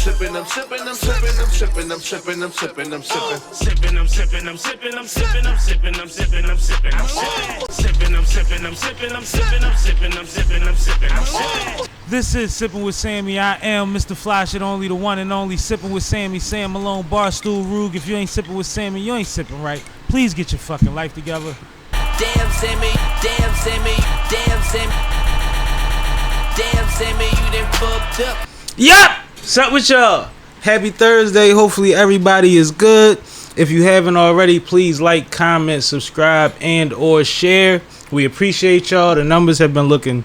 sipping, I'm sipping, I'm sipping, I'm sipping, I'm sipping, I'm sipping, I'm sipping. Sipping, I'm sipping, I'm sipping, I'm sipping, I'm sipping, I'm sipping, I'm sipping, I'm sipping. Sipping, I'm sipping, I'm sipping, I'm sipping, I'm sipping, I'm sipping, I'm sipping, I'm sipping. This is Sippin' with Sammie. I am Mr. Fly Shit Only, the one and only Sippin' with Sammie, Sam Malone, Barstool, Rug. If you ain't sippin' with Sammie, you ain't sippin' right. Please get your fucking life together. Damn Sammie, damn Sammie, damn Sammie, damn Sammie, you done fucked up. Yup! What's up with y'all? Happy Thursday. Hopefully everybody is good. If you haven't already, please like, comment, subscribe, and or share. We appreciate y'all. The numbers have been looking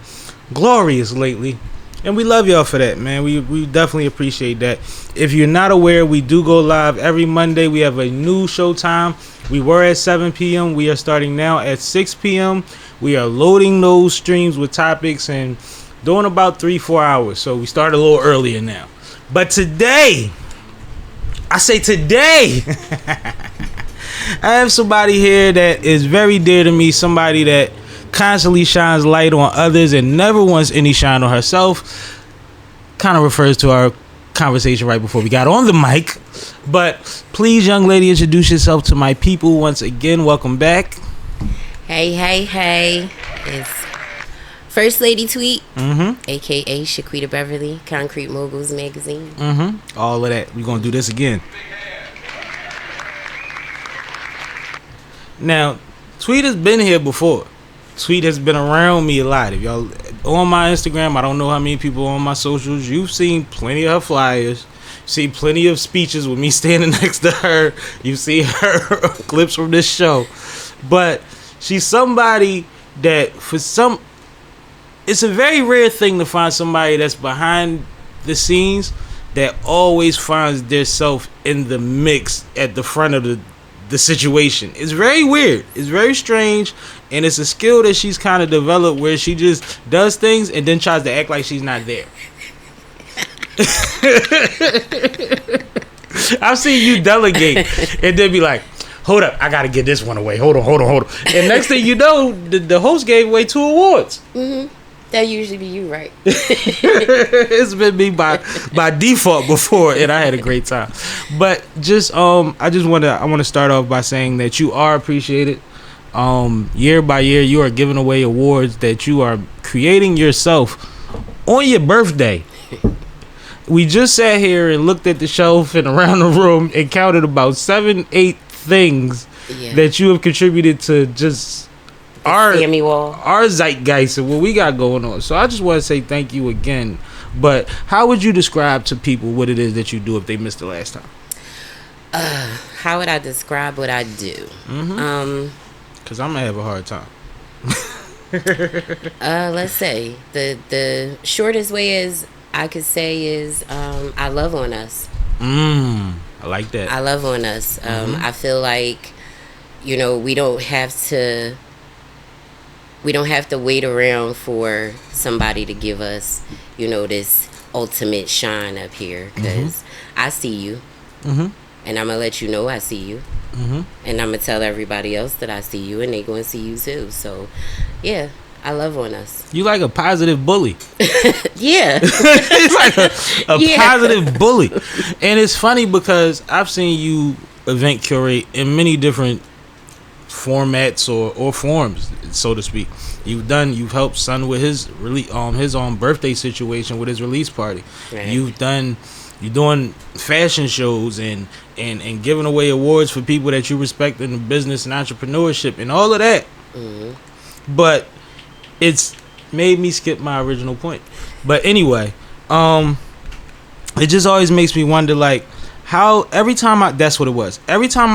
glorious lately. And we love y'all for that, man. We definitely appreciate that. If you're not aware, we do go live every Monday. We have a new show time. We were at 7 p.m. We are starting now at 6 p.m. We are loading those streams with topics and doing about 3-4 hours. So we start a little earlier now. But today, I say today, I have somebody here that is very dear to me. Somebody that constantly shines light on others and never wants any shine on herself. Kind of refers to our conversation right before we got on the mic. But please, young lady, introduce yourself to my people once again. Welcome back. Hey. It's First Lady Tweet, a.k.a. Shaquita Beverly, Concrete Moguls Magazine. All of that. We're going to do this again. Now, Tweet has been here before. Tweet has been around me a lot. If y'all on my Instagram, I don't know how many people on my socials, you've seen plenty of her flyers. Seen plenty of speeches with me standing next to her. You've seen her clips from this show. But she's somebody that it's a very rare thing to find somebody that's behind the scenes that always finds their self in the mix at the front of the situation. It's very weird. It's very strange. And it's a skill that she's kind of developed where she just does things and then tries to act like she's not there. I've seen you delegate and then be like, hold up, I gotta get this one away. Hold on. And next thing you know, the host gave away 2 awards. That usually be you, right? It's been me by default before, and I had a great time. But just I want to start off by saying that you are appreciated. Year by year, you are giving away awards that you are creating yourself on your birthday. We just sat here and looked at the shelf and around the room and counted about 7-8 things that you have contributed to just our zeitgeist and what we got going on. So I just want to say thank you again. But how would you describe to people what it is that you do if they missed the last time? How would I describe what I do? Because I'm going to have a hard time. Let's say the shortest way I could say is I love on us. I like that. I love on us. I feel like, we don't have to wait around for somebody to give us, this ultimate shine up here. Because I see you. And I'm going to let you know I see you. And I'm going to tell everybody else that I see you, and they going to see you too. So, yeah, I love on us. You like a positive bully. Yeah. It's like a positive bully. And it's funny because I've seen you event curate in many different formats or forms, so to speak. You've helped Son with his birthday situation with his release party. Right. You're doing fashion shows and giving away awards for people that you respect in the business and entrepreneurship and all of that. But it's made me skip my original point. But anyway, it just always makes me wonder, like, how every time I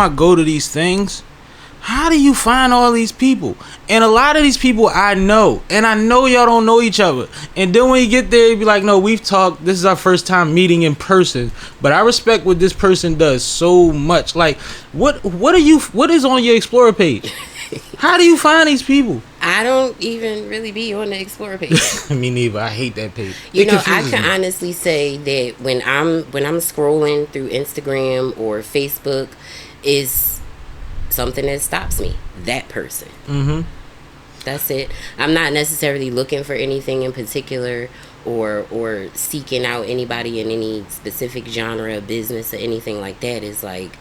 go to these things, how do you find all these people? And a lot of these people I know, and I know y'all don't know each other. And then when you get there, you be like, no, we've talked. This is our first time meeting in person. But I respect what this person does so much. Like, what is on your Explorer page? How do you find these people? I don't even really be on the Explorer page. Me neither. I hate that page. I can honestly say that when I'm scrolling through Instagram or Facebook, is something that stops me. That person. That's it. I'm not necessarily looking for anything in particular or seeking out anybody in any specific genre of business or anything like that. Is like,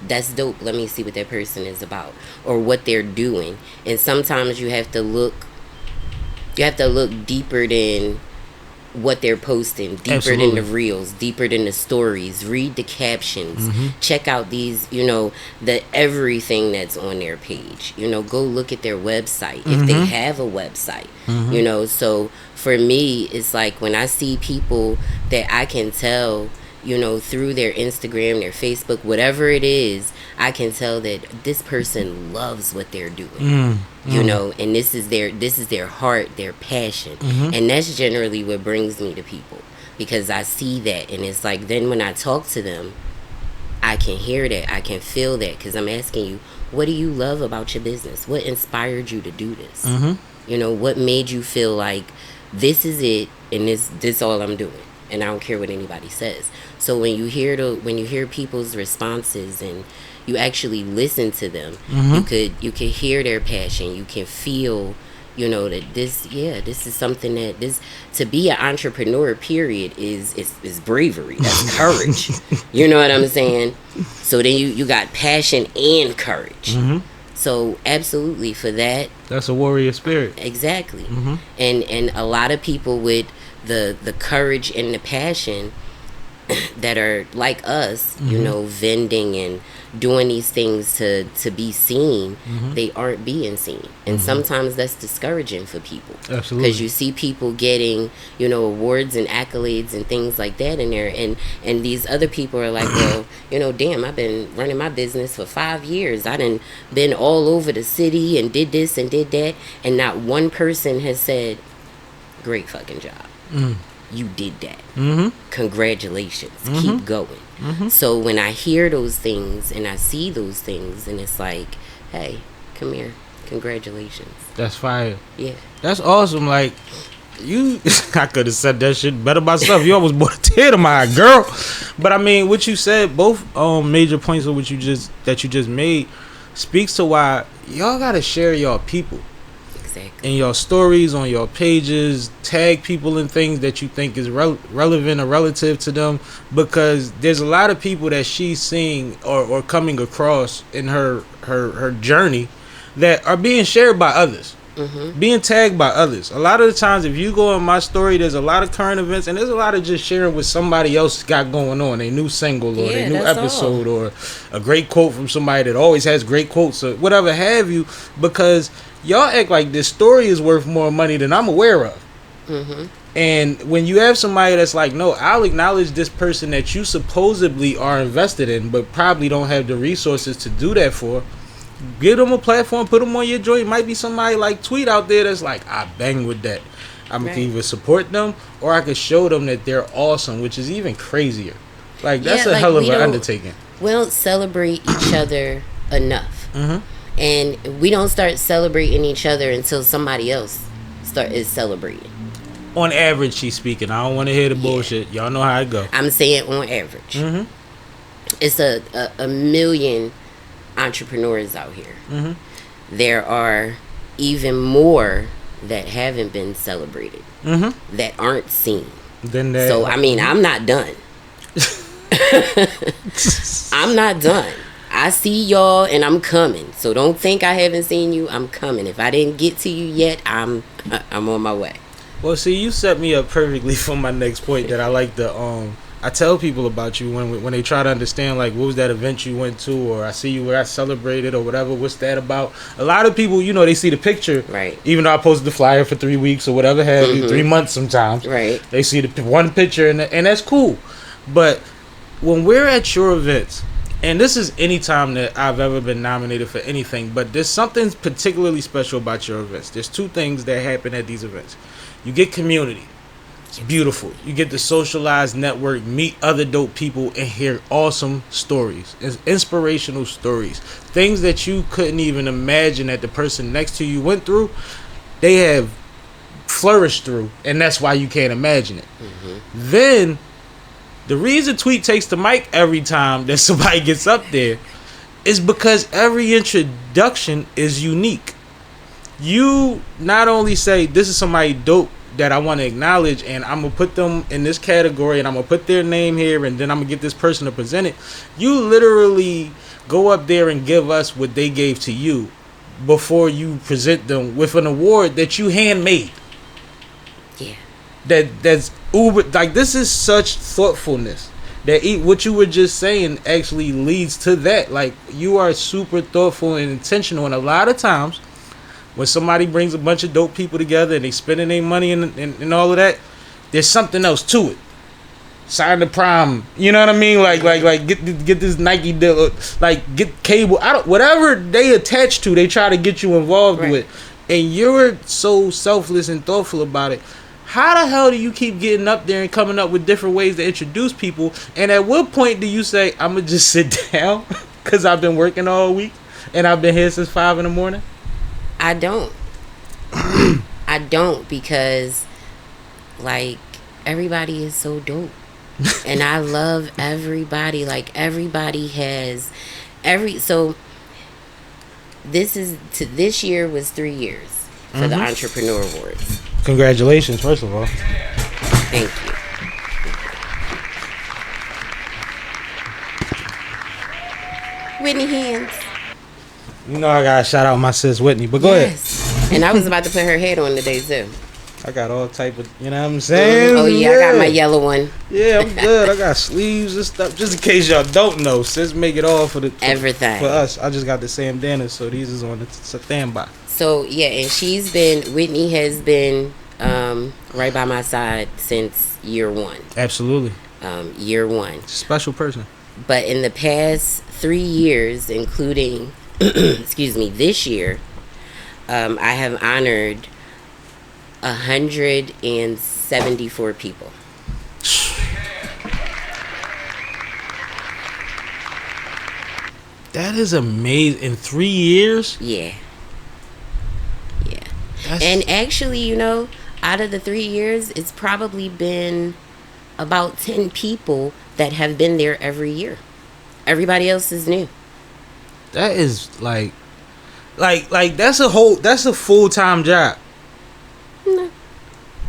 that's dope. Let me see what that person is about or what they're doing. And sometimes you have to look deeper than what they're posting, deeper Absolutely. than the reels, deeper than the stories. Read the captions. Check out these, the everything that's on their page. Go look at their website if they have a website. So for me, it's like when I see people that I can tell, through their Instagram, their Facebook, whatever it is, I can tell that this person loves what they're doing. And this is their heart, their passion. And that's generally what brings me to people, because I see that, and it's like, then when I talk to them, I can hear that, I can feel that, because I'm asking you, what do you love about your business? What inspired you to do this? What made you feel like this is it, and this all I'm doing, and I don't care what anybody says. So when you hear people's responses and you actually listen to them, you could hear their passion. You can feel, that this is something that to be an entrepreneur, period, is bravery. That's courage. You know what I'm saying? So then you got passion and courage. So absolutely, for that, That's a warrior spirit. exactly. And a lot of people with the courage and the passion that are like us, vending and doing these things to be seen, they aren't being seen. And sometimes that's discouraging for people. Absolutely. Because you see people getting, awards and accolades and things like that in there. And these other people are like, well, damn, I've been running my business for 5 years. I done been all over the city and did this and did that. And not one person has said, great fucking job. You did that. Congratulations. Keep going. So when I hear those things and I see those things, and it's like, hey, come here. Congratulations. That's fire. Yeah. That's awesome. Like, I could have said that shit better myself. You almost brought a tear to my eye, girl. But I mean, what you said, both major points of what you just made, speaks to why y'all gotta share y'all people. Exactly. In your stories, on your pages, tag people in things that you think is relevant or relative to them, because there's a lot of people that she's seeing or coming across in her journey that are being shared by others, being tagged by others. A lot of the times, if you go on my story, there's a lot of current events, and there's a lot of just sharing what somebody else got going on, a new single or a new episode or a great quote from somebody that always has great quotes or whatever have you, because y'all act like this story is worth more money than I'm aware of. And when you have somebody that's like, no, I'll acknowledge this person that you supposedly are invested in, but probably don't have the resources to do that for, give them a platform, put them on your joint. Might be somebody like Tweet out there that's like, I bang with that. I can either support them or I could show them that they're awesome, which is even crazier. Like, that's a hell of an undertaking. We don't celebrate each other enough. And we don't start celebrating each other until somebody else is celebrating. On average, she's speaking. I don't want to hear the bullshit. Y'all know how it go. I'm saying on average. It's a million entrepreneurs out here. There are even more that haven't been celebrated, that aren't seen. So, I mean, I'm not done. I'm not done. I see y'all and I'm coming. So don't think I haven't seen you. I'm coming. If I didn't get to you yet, I'm on my way. Well, see, you set me up perfectly for my next point that I like to I tell people about you when they try to understand, like, what was that event you went to, or I see you where I celebrated or whatever, what's that about? A lot of people, they see the picture, right? Even though I posted the flyer for 3 weeks or whatever have you, 3 months sometimes, right? They see the one picture and that's cool. But when we're at your events, and this is any time that I've ever been nominated for anything, but there's something particularly special about your events. There's two things that happen at these events. You get community. It's beautiful. You get to socialize, network, meet other dope people, and hear awesome stories, inspirational stories, things that you couldn't even imagine that the person next to you went through. They have flourished through, and that's why you can't imagine it. Then the reason Tweet takes the mic every time that somebody gets up there is because every introduction is unique. You not only say this is somebody dope that I want to acknowledge, and I'm gonna put them in this category, and I'm gonna put their name here, and then I'm gonna get this person to present it. You literally go up there and give us what they gave to you before you present them with an award that you handmade. Yeah. That's uber, like, this is such thoughtfulness that what you were just saying actually leads to that. Like, you are super thoughtful and intentional, and a lot of times when somebody brings a bunch of dope people together and they spending their money and all of that, there's something else to it. Sign the prom, you know what I mean? Like get this Nike deal, like get cable. Whatever they attach to, they try to get you involved with, and you're so selfless and thoughtful about it. How the hell do you keep getting up there and coming up with different ways to introduce people? And at what point do you say, I'm gonna just sit down because I've been working all week and I've been here since 5 a.m? I don't. I don't, because like everybody is so dope. And I love everybody. Like everybody has so this year was 3 years for the Entrepreneur Awards. Congratulations, first of all. Thank you. Whitney Hands. You know I gotta shout out my sis Whitney, but go ahead. And I was about to put her head on today too. I got all type of, you know what I'm saying? Oh yeah, I got my yellow one. Yeah, I'm good. I got sleeves and stuff. Just in case y'all don't know, sis make it all for everything for us. I just got the Sam Dennis, so these is on the standby. So yeah, and Whitney has been right by my side since year one. Absolutely. Year one. Special person. But in the past 3 years, including excuse me, this year, I have honored 174 people. That is amazing. In 3 years? Yeah. And actually, you know, out of the 3 years, it's probably been about 10 people that have been there every year. Everybody else is new. That is like that's a full-time job. No.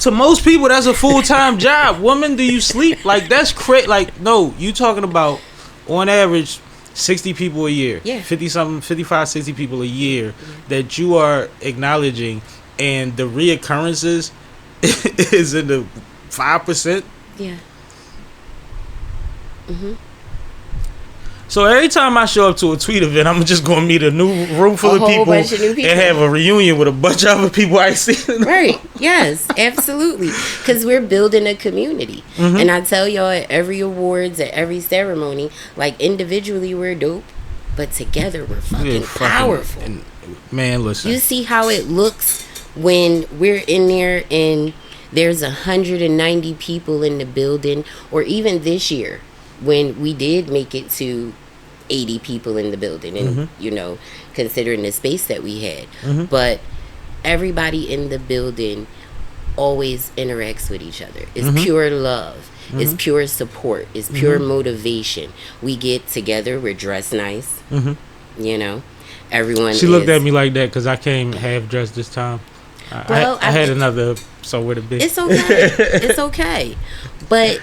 To most people, that's a full-time job. Woman, do you sleep? Like, that's crazy. Like, no, you talking about on average 60 people a year. Yeah. 55, 60 people a year that you are acknowledging, and the reoccurrences is in the 5%. Yeah. So every time I show up to a tweet event, I'm just gonna meet a new room full of people, bunch of new people and have a reunion with a bunch of other people I see. Right. Yes, absolutely. Because we're building a community. And I tell y'all, at every awards, at every ceremony, like individually we're dope, but together we're fucking powerful. Man, listen. You see how it looks when we're in there and there's 190 people in the building, or even this year when we did make it to 80 people in the building, and you know, considering the space that we had, but everybody in the building always interacts with each other. It's pure love. It's pure support. It's pure motivation. We get together. We're dressed nice. You know, everyone. She looked at me like that because I came half dressed this time. Well, I had another somewhere to be. It's okay. It's okay. But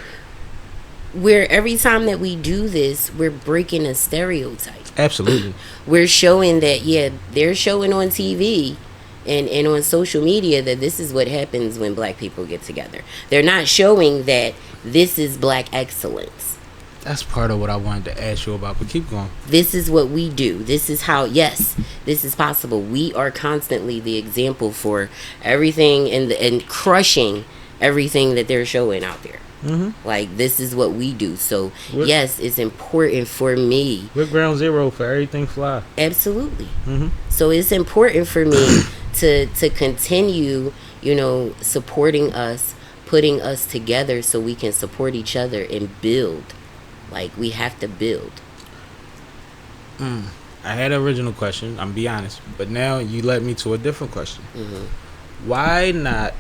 every time that we do this, we're breaking a stereotype. Absolutely. We're showing that, yeah, they're showing on TV and on social media that this is what happens when black people get together. They're not showing that this is black excellence. That's part of what I wanted to ask you about, but keep going. This is what we do. This is how, yes, this is possible. We are constantly the example for everything and crushing everything that they're showing out there. Like, this is what we do. So yes, it's important for me. We're ground zero for everything fly. Absolutely. So it's important for me to continue, you know, supporting us, putting us together so we can support each other and build. Like, we have to build. I had an original question, I'm be honest, but now you led me to a different question. Why not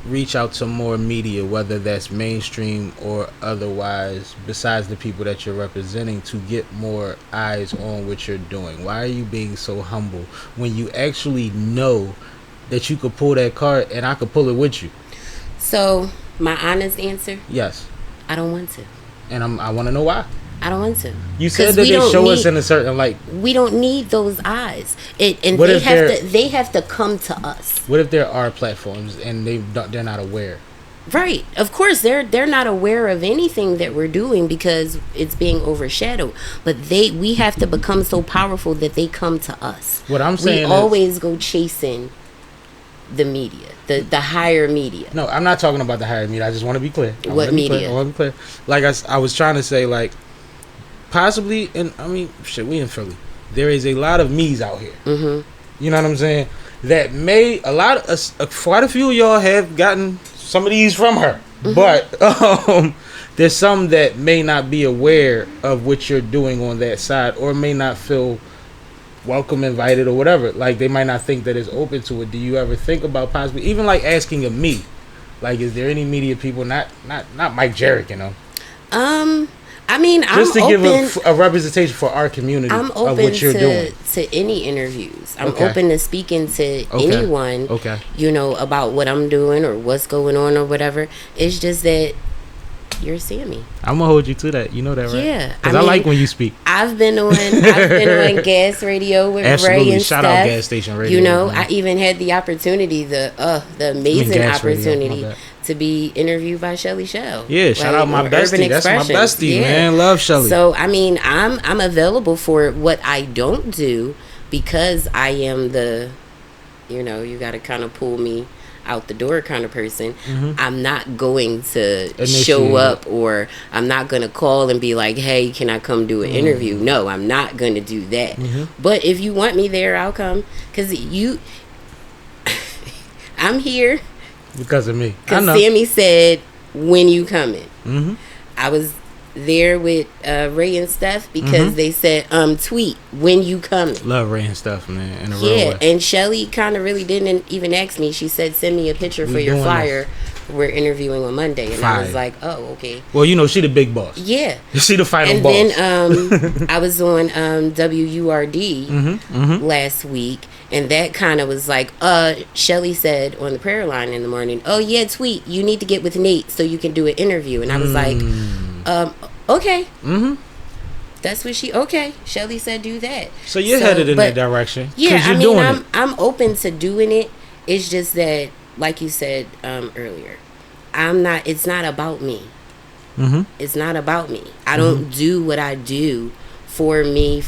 reach out to more media, whether that's mainstream or otherwise, besides the people that you're representing, to get more eyes on what you're doing? Why are you being so humble when you actually know that you could pull that card and I could pull it with you? So my honest answer, Yes. I don't want to. And I want to know why. I don't want to. You said 'Cause that we they don't show us need- in a certain light. We don't need those eyes. And What they if they have to come to us. What if there are platforms and they're not aware? Right. Of course, they're not aware of anything that we're doing because it's being overshadowed. But we have to become so powerful that they come to us. What I'm saying we is, always go chasing the media, the higher media. no, I'm not talking about the higher media. I just want to be clear. I What wanna be clear. media? I want to be clear. Like I was trying to say, like possibly, and I mean, shit, we in Philly. There is a lot of me's out here. Mm-hmm. You know what I'm saying? That may quite a few of y'all have gotten some of these from her, but there's some that may not be aware of what you're doing on that side, or may not feel welcome, invited, or whatever. Like they might not think that it's open to it. Do you ever think about possibly even like asking of me, like, is there any media people, not Mike Jarrett, you know? I mean, Just I'm to open. give a representation for our community I'm of open what you're doing. to any interviews. I'm Okay. open to speaking to anyone, Okay. you know, about what I'm doing or what's going on or whatever. It's just that you're Sammie. I'm gonna hold you to that. You know that, right? Yeah, Because I I like mean, when you speak. I've been on gas radio with Absolutely. Ray and Shout stuff. out gas station radio. You know, man. I even had the opportunity, the amazing gas radio, opportunity my bad. to be interviewed by Shelly Shell. Yeah, shout out my or bestie. Urban That's my Expressions. bestie, Yeah. man. Love Shelly. So I mean, I'm available for what I don't do because I am the, you know, you got to kind of pull me out the door kind of person. I'm not going to show Initiate. up, or I'm not going to call and be like, hey, can I come do an interview? No, I'm not going to do that. But if you want me there, I'll come, because I'm here Because of me. I because know. Sammie said, when you coming? Mhm. I was there with Ray and Steph because they said, tweet, when you coming? Love Ray and stuff, man. In a real Yeah, way. and Shelly kind of really didn't even ask me. She said, send me a picture for your doing flyer. We're interviewing on Monday. And I was Fire. like, oh, okay. Well, you know, she the big boss. Yeah. She the final And boss. then I was on WURD last week, and that kind of was like, Shelly said on the prayer line in the morning, oh yeah, tweet, you need to get with Nate so you can do an interview. And I was like, okay. That's what okay. Shelly said do that. So you're headed in that direction. 'cause Yeah, I you're mean, doing it. I'm open to doing it. It's just that, like you said earlier, it's not about me. It's not about me. I don't do what I do for me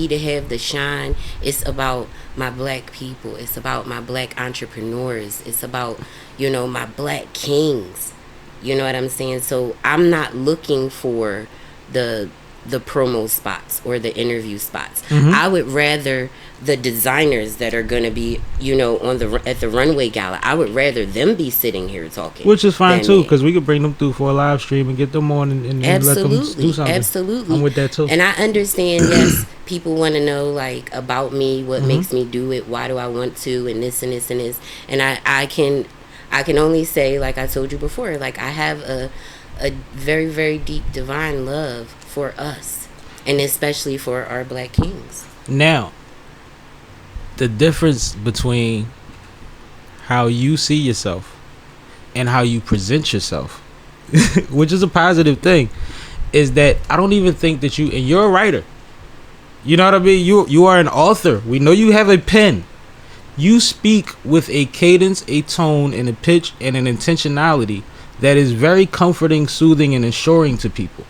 to have the shine. It's about my black people. It's about my black entrepreneurs. It's about, you know, my black kings. You know what I'm saying? So I'm not looking for the promo spots or the interview spots. I would rather the designers that are going to be, you know, at the runway gala, I would rather them be sitting here talking. Which is fine than too, me. because we could bring them through for a live stream and get them on and let them do Absolutely, something. absolutely. I'm with that too. And I understand, yes, people want to know, like, about me, what makes me do it, why do I want to, and this and this and this. And I can only say, like I told you before, like, I have a very, very deep divine love for us, and especially for our black kings. Now, the difference between how you see yourself and how you present yourself, which is a positive thing, is that I don't even think that and you're a writer. You know what I mean? You are an author. We know you have a pen. You speak with a cadence, a tone, and a pitch, and an intentionality that is very comforting, soothing, and assuring to people.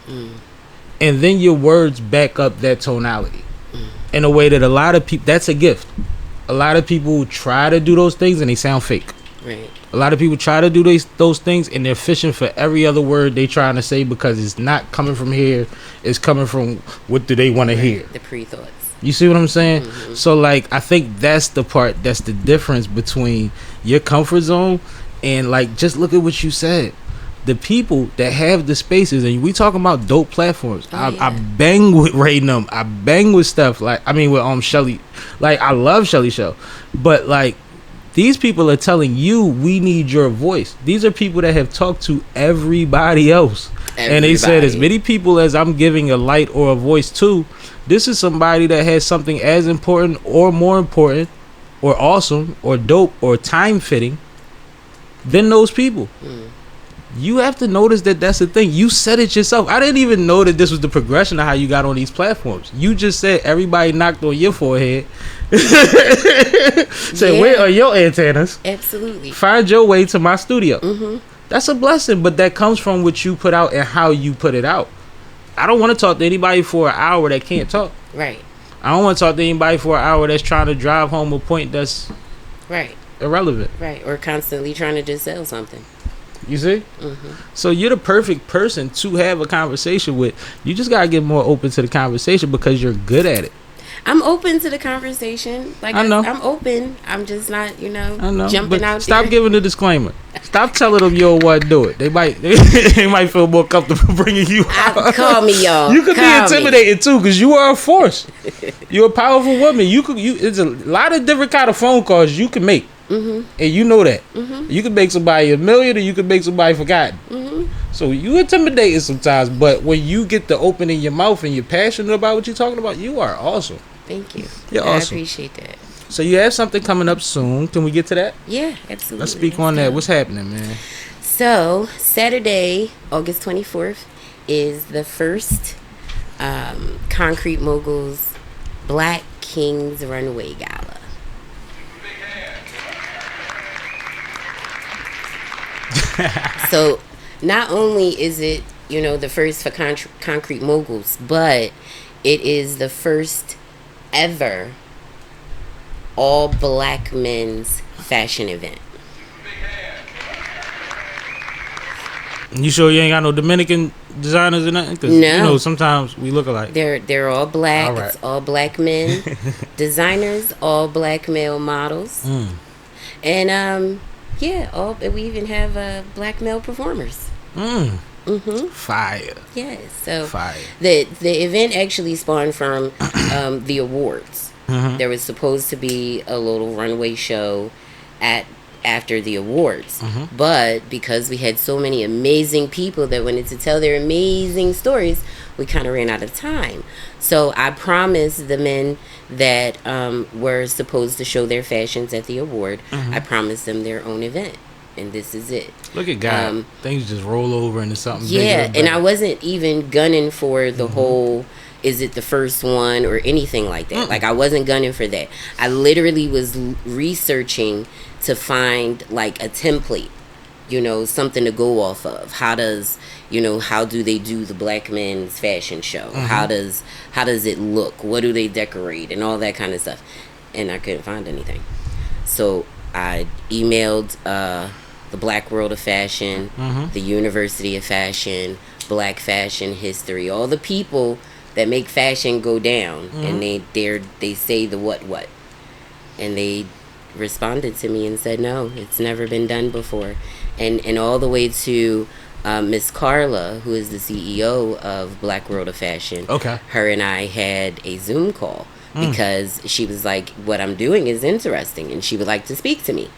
And then your words back up that tonality in a way that a lot of people, that's a gift. A lot of people try to do those things and they sound fake. Right. A lot of people try to do those things and they're fishing for every other word they trying to say because it's not coming from here. It's coming from what do they want to hear. The pre-thoughts. You see what I'm saying? So, like, I think that's the part, that's the difference between your comfort zone and, like, just look at what you said. The people that have the spaces, and we talking about dope platforms. I bang with Ray Num. I bang with stuff with Shelly. Like, I love Shelly Show, but like these people are telling you we need your voice. These are people that have talked to everybody else, and they said as many people as I'm giving a light or a voice to, this is somebody that has something as important or more important or awesome or dope or time fitting than those people. You have to notice that that's the thing. You said it yourself. I didn't even know that this was the progression of how you got on these platforms. You just said everybody knocked on your forehead. Say, where are your antennas? Absolutely. Find your way to my studio. That's a blessing, but that comes from what you put out and how you put it out. I don't want to talk to anybody for an hour that can't talk. Right. I don't want to talk to anybody for an hour that's trying to drive home a point that's irrelevant. Right. Or constantly trying to just sell something. You see? So you're the perfect person to have a conversation with. You just got to get more open to the conversation because you're good at it. I'm open to the conversation. Like I know. I'm open. I'm just not, I know. jumping But out stop there. giving the disclaimer. Stop telling them you don't want to do it. They might they might feel more comfortable bringing you out. Call me, y'all. You could be Call me. intimidated too because you are a force. You're a powerful woman. It's a lot of different kind of phone calls you can make. And you know that. You can make somebody $1 million or you can make somebody forgotten. So you intimidating sometimes, but when you get to open in your mouth and you're passionate about what you're talking about, you are awesome. Thank you. You're I awesome. appreciate that. So you have something coming up soon. Can we get to that? Yeah, absolutely. Let's speak on that. What's happening, man? So Saturday, August 24th, is the first Concrete Moguls Black Kings Runway Gala. So not only is it, the first for Concrete Moguls, but it is the first ever all black men's fashion event. You sure you ain't got no Dominican designers or nothing? Because No. sometimes we look alike. They're all black. All right. It's all black men designers, all black male models, and we even have black male performers. Fire. Yes, so Fire. the event actually spawned from the awards. There was supposed to be a little runway show after the awards, but because we had so many amazing people that wanted to tell their amazing stories, we kind of ran out of time. So I promised the men that were supposed to show their fashions at the award, I promised them their own event. And this is it. Look at God. Things just roll over into something Yeah, bigger. and I wasn't even gunning for the whole, is it the first one or anything like that. Like, I wasn't gunning for that. I literally was researching to find, like, a template, something to go off of. How do they do the black men's fashion show? How does it look? What do they decorate? And all that kind of stuff. And I couldn't find anything. So I emailed the Black World of Fashion, the University of Fashion, Black Fashion History, all the people that make fashion go down, and they say the what, and they responded to me and said no, it's never been done before, and all the way to Miss Carla, who is the CEO of Black World of Fashion. Okay, her and I had a Zoom call because she was like, what I'm doing is interesting, and she would like to speak to me.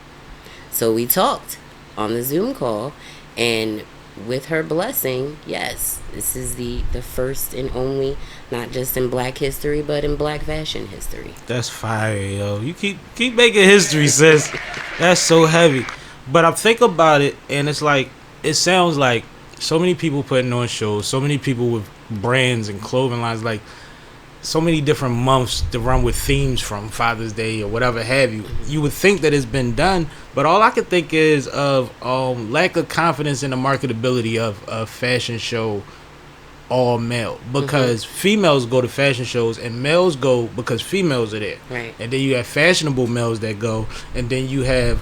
So we talked on the Zoom call, and with her blessing, yes, this is the first and only, not just in black history, but in black fashion history. That's fire, yo. You keep making history, sis. That's so heavy. But I think about it, and it's like, it sounds like so many people putting on shows, so many people with brands and clothing lines, like so many different months to run with themes from Father's Day or whatever have you. You would think that it's been done, but all I could think is of lack of confidence in the marketability of a fashion show all male, because females go to fashion shows and males go because females are there. Right. And then you have fashionable males that go, and then you have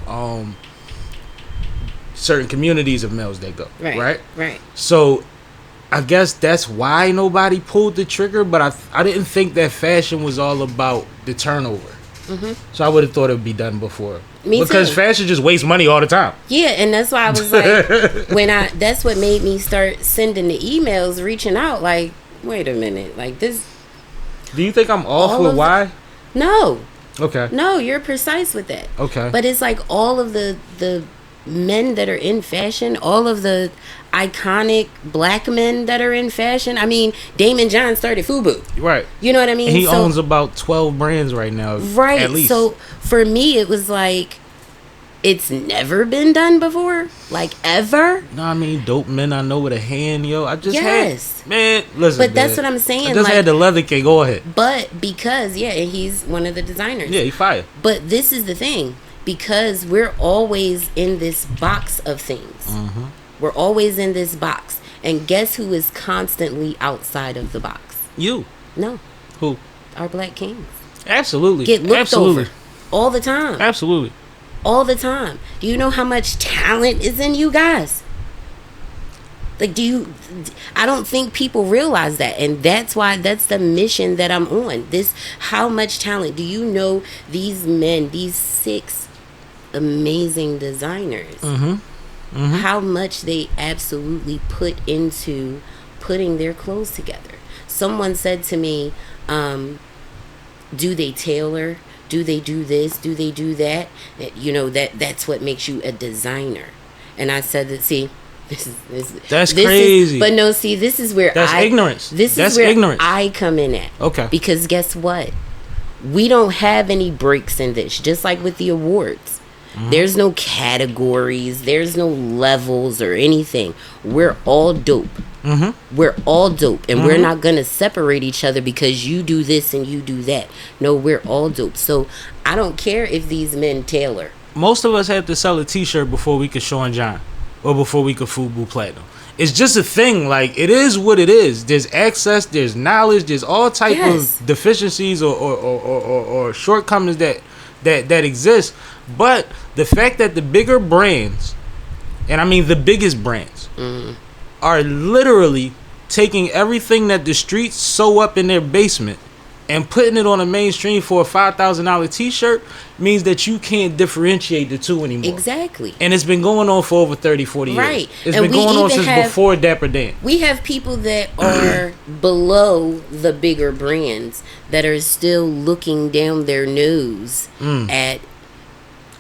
certain communities of males that go. Right. So I guess that's why nobody pulled the trigger, but I didn't think that fashion was all about the turnover. So I would have thought it would be done before. Me because too. Fashion just wastes money all the time. Yeah, and that's why I was like, that's what made me start sending the emails, reaching out, like, wait a minute, like this. Do you think I'm off with why? No. Okay. No, you're precise with that. Okay. But it's like all of the men that are in fashion, all of the iconic black men that are in fashion. I mean, Damon John started FUBU. Right. You know what I mean? And he owns about 12 brands right now. Right. At least. So for me, it was like, it's never been done before, like ever. No, I mean, dope men I know with a hand, yo. I just Yes. had, man, listen. But that's what I'm saying. I just like, had the leather cake. Go ahead. But because, yeah, and he's one of the designers. Yeah, he fired. But this is the thing, because we're always in this box of things. Mm-hmm. We're always in this box. And guess who is constantly outside of the box? You. No. Who? Our black kings. Absolutely. Get looked Absolutely. over all the time. Absolutely. All the time. Do you know how much talent is in you guys? Like, I don't think people realize that. And that's why, that's the mission that I'm on. How much talent. Do you know these men, these 6 amazing designers, how much they absolutely put into putting their clothes together? Someone said to me, do they tailor? Do they do this? Do they do that? You know, that's what makes you a designer. And I said that, see, that's crazy. But no, see, this is where that's ignorance. That's where ignorance. I come in at. Okay. Because guess what? We don't have any breaks in this. Just like with the awards. There's no categories. There's no levels or anything. We're all dope. We're all dope. And we're not going to separate each other because you do this and you do that. No, we're all dope. So I don't care if these men tailor. Most of us have to sell a t-shirt before we could Sean John. Or before we could FUBU Platinum. It's just a thing. Like, it is what it is. There's access. There's knowledge. There's all type of deficiencies or shortcomings that exist. But the fact that the bigger brands, and I mean the biggest brands, are literally taking everything that the streets sew up in their basement and putting it on a mainstream for a $5,000 t-shirt means that you can't differentiate the two anymore. Exactly. And it's been going on for over 30, 40 years. Right. It's been going on since before Dapper Dan. We have people that are below the bigger brands that are still looking down their nose at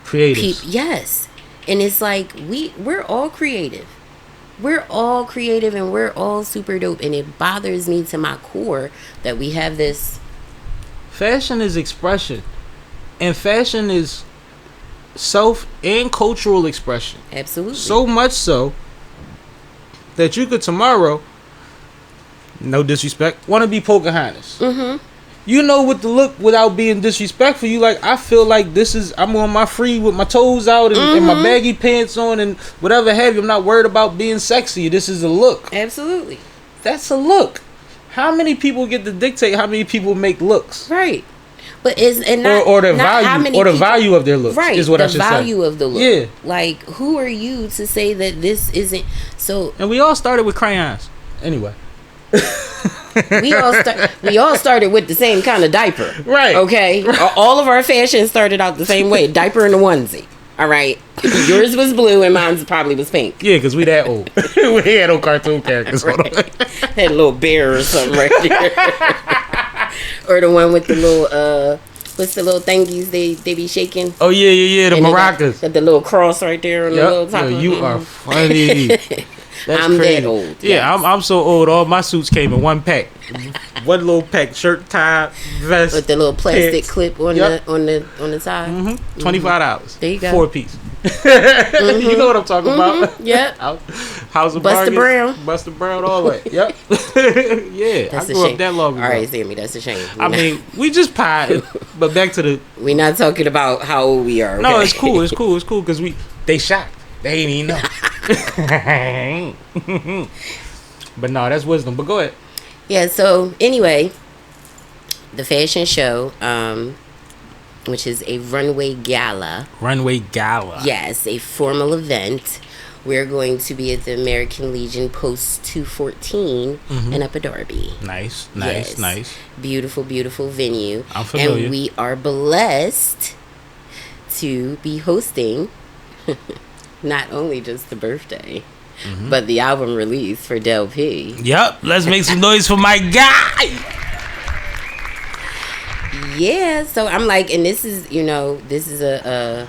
creatives. Yes. And it's like, we're all creative. We're all creative and we're all super dope. And it bothers me to my core that we have this. Fashion is expression. And fashion is self and cultural expression. Absolutely. So much so that you could tomorrow, no disrespect, want to be Pocahontas. You know, with the look, without being disrespectful, you like, I feel like I'm on my free with my toes out and my baggy pants on and whatever have you. I'm not worried about being sexy. This is a look. Absolutely. That's a look. How many people get to dictate how many people make looks? Right. But or the value of their looks, right, is what I should say. The value of the look. Yeah. Like, who are you to say that this isn't so? And we all started with crayons. Anyway. we all started with the same kind of diaper. Right. Okay. All of our fashion started out the same way. Diaper and a onesie. All right. Yours was blue and mine probably was pink. Yeah, because we that old. We had no cartoon characters. Right. Had a little bear or something right there. Or the one with the little what's the little thingies they be shaking? Oh yeah, the maracas. Got the little cross right there on the little top. Yo, you are funny. That's I'm crazy. that old. Yeah, yes. I'm so old. All my suits came in one pack. One little pack, shirt, tie, vest, with the little plastic pants. Clip on the side. $25. There you go. 4-piece. You know what I'm talking about? Yep. House of Buster Bargains, Brown. Buster Brown, all that. Yep. Yeah, That's I grew up that long ago. All right, Sammie, that's a shame. I mean, we just pie, but back to the. We're not talking about how old we are. Okay? No, it's cool because they shocked. They ain't even know. But no, that's wisdom. But go ahead. Yeah, so anyway, the fashion show, which is a runway gala. Runway gala. Yes, a formal event. We're going to be at the American Legion Post 214 in Upper Darby. Nice. Beautiful venue. I'm familiar. And we are blessed to be hosting not only just the birthday, but the album release for DELL-P. Yep, let's make some noise for my guy. Yeah, so I'm like, and this is a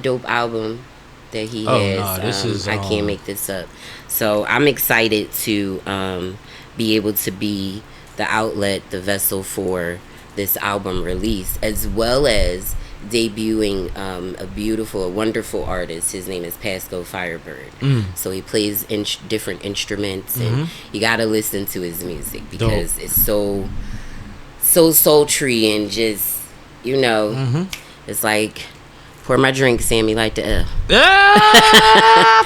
dope album. that he Oh, has. no, this is, I can't make this up. So I'm excited to be able to be the outlet, the vessel for this album release, as well as debuting a wonderful artist. His name is Pasco Firebird. So he plays different instruments, and you gotta listen to his music because it's so sultry and just, you know, it's like, pour my drink, Sammie, like the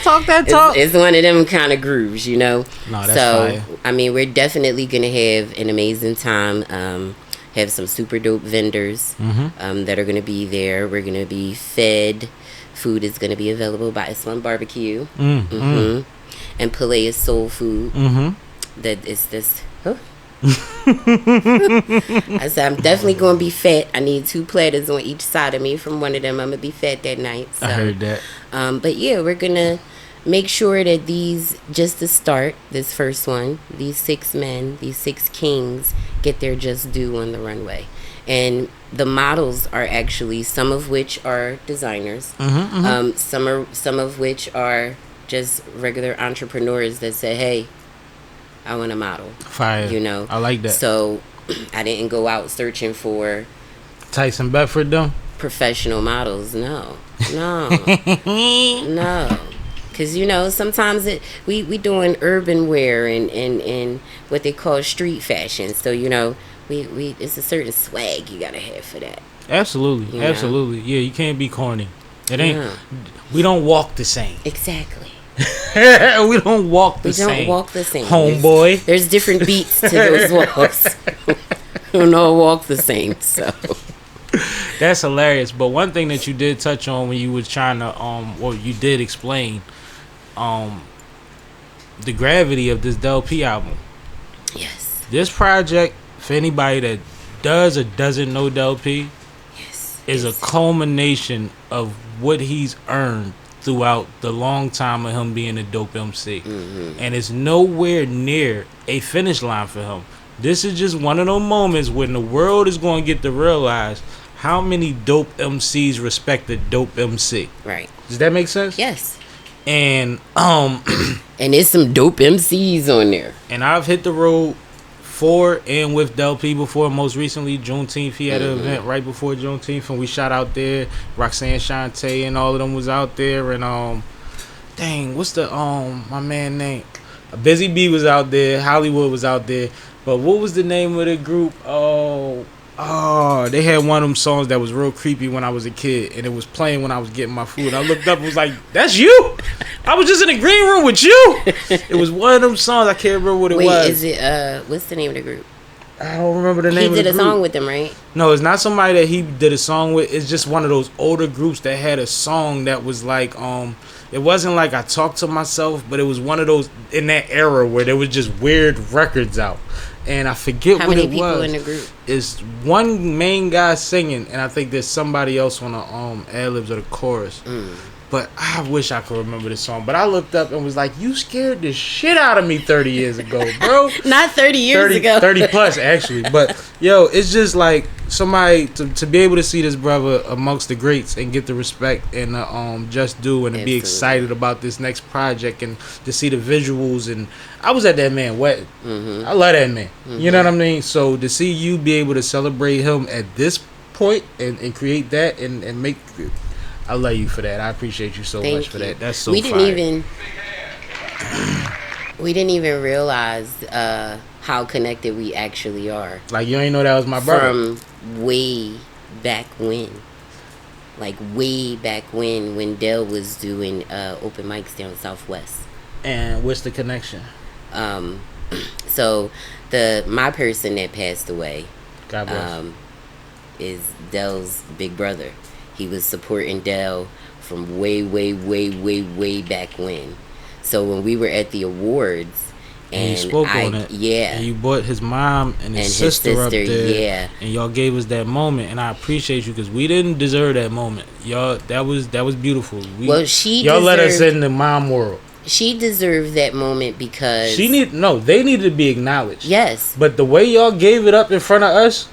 Talk that talk. It's one of them kind of grooves, you know. No, that's so fire. I mean, we're definitely gonna have an amazing time. Have some super dope vendors that are gonna be there. We're gonna be fed. Food is gonna be available by Islam Barbecue and Pelea's Soul Food. That is this. Huh? I said I'm definitely gonna be fat. I need 2 platters on each side of me. From one of them, I'm gonna be fat that night. So. I heard that. But yeah, we're gonna make sure that just to start this first one, these 6 men, these 6 kings, get their just due on the runway. And the models are actually, some of which are designers, some of which are just regular entrepreneurs that say, hey, I want a model. Fire. You know, I like that. So I didn't go out searching for Tyson Bedford, though? professional models. No. Because, you know, sometimes we doing urban wear and what they call street fashion. So, you know, we it's a certain swag you got to have for that. Absolutely. You know? Absolutely. Yeah, you can't be corny. It ain't. We don't walk the same. Exactly. We don't walk the same. We don't walk the same. Homeboy. There's different beats to those walks. We don't all walk the same, so. That's hilarious. But one thing that you did touch on when you was trying to or you did explain the gravity of this DELL-P album. Yes. This project, for anybody that does or doesn't know DELL-P, is a culmination of what he's earned throughout the long time of him being a dope MC. And it's nowhere near a finish line for him. This is just one of those moments when the world is going to get to realize how many dope MCs respect a dope MC. Right. Does that make sense? Yes. And and there's some dope MCs on there. And I've hit the road for and with DELL-P before. Most recently, Juneteenth, he had an event right before Juneteenth, and we shot out there. Roxanne Shante and all of them was out there. And dang, what's the my man name? Busy B was out there. Hollywood was out there. But what was the name of the group? Oh, they had one of them songs that was real creepy when I was a kid, and it was playing when I was getting my food. I looked up and was like, that's you? I was just in the green room with you. It was one of them songs. I can't remember what it was. Wait, is it, what's the name of the group? I don't remember the name of the group. He did a song with them, right? No, it's not somebody that he did a song with. It's just one of those older groups that had a song that was like, it wasn't like I Talked to Myself, but it was one of those in that era where there was just weird records out. And I forget How what many it people was. in the group? It's one main guy singing, and I think there's somebody else on the ad-libs or the chorus. But I wish I could remember the song. But I looked up and was like, you scared the shit out of me 30 years ago, bro. Not 30 years ago. 30 plus, actually. But, yo, it's just like somebody to be able to see this brother amongst the greats and get the respect and just due and to be excited about this next project and to see the visuals. And I was at that man wedding. I love that man. You know what I mean? So to see you be able to celebrate him at this point and create that and make... I love you for that. I appreciate you so much for that. That's so fire. We didn't even realize how connected we actually are. Like, you ain't know that was my brother. From way back when. Like, way back when Dell was doing open mics down Southwest. And what's the connection? So, my person that passed away, God bless. is Dell's big brother. He was supporting Dell from way back when. So when we were at the awards, and you spoke on it, and you brought his mom and his sister up there, and y'all gave us that moment, and I appreciate you because we didn't deserve that moment. Y'all, that was beautiful. Y'all let us in the mom world. She deserved that moment because they needed to be acknowledged. Yes, but the way y'all gave it up in front of us,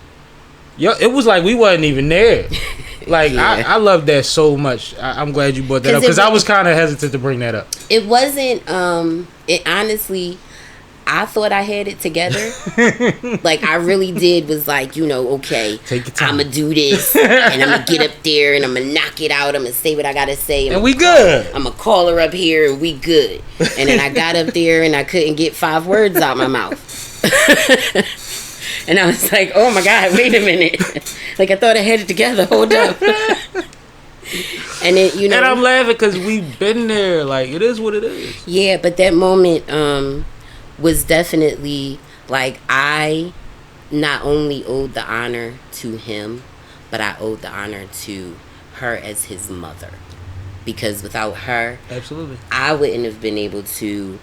it was like we wasn't even there. Like Yeah. I love that so much. I'm glad you brought that up because I was kind of hesitant to bring that up. It wasn't. It honestly, I thought I had it together. Like I really did. Was like, okay, Take your time. I'm gonna do this, and I'm gonna get up there, and I'm gonna knock it out. I'm gonna say what I gotta say, And we good. I'm gonna call her up here, and we good. And then I got up there, and I couldn't get 5 words out my mouth. And I was like, oh my God, wait a minute. Like I thought I had it together. Hold up. And it, And I'm laughing because we've been there. Like it is what it is. Yeah, but that moment was definitely like I not only owed the honor to him, but I owed the honor to her as his mother. Because without her, Absolutely. I wouldn't have been able to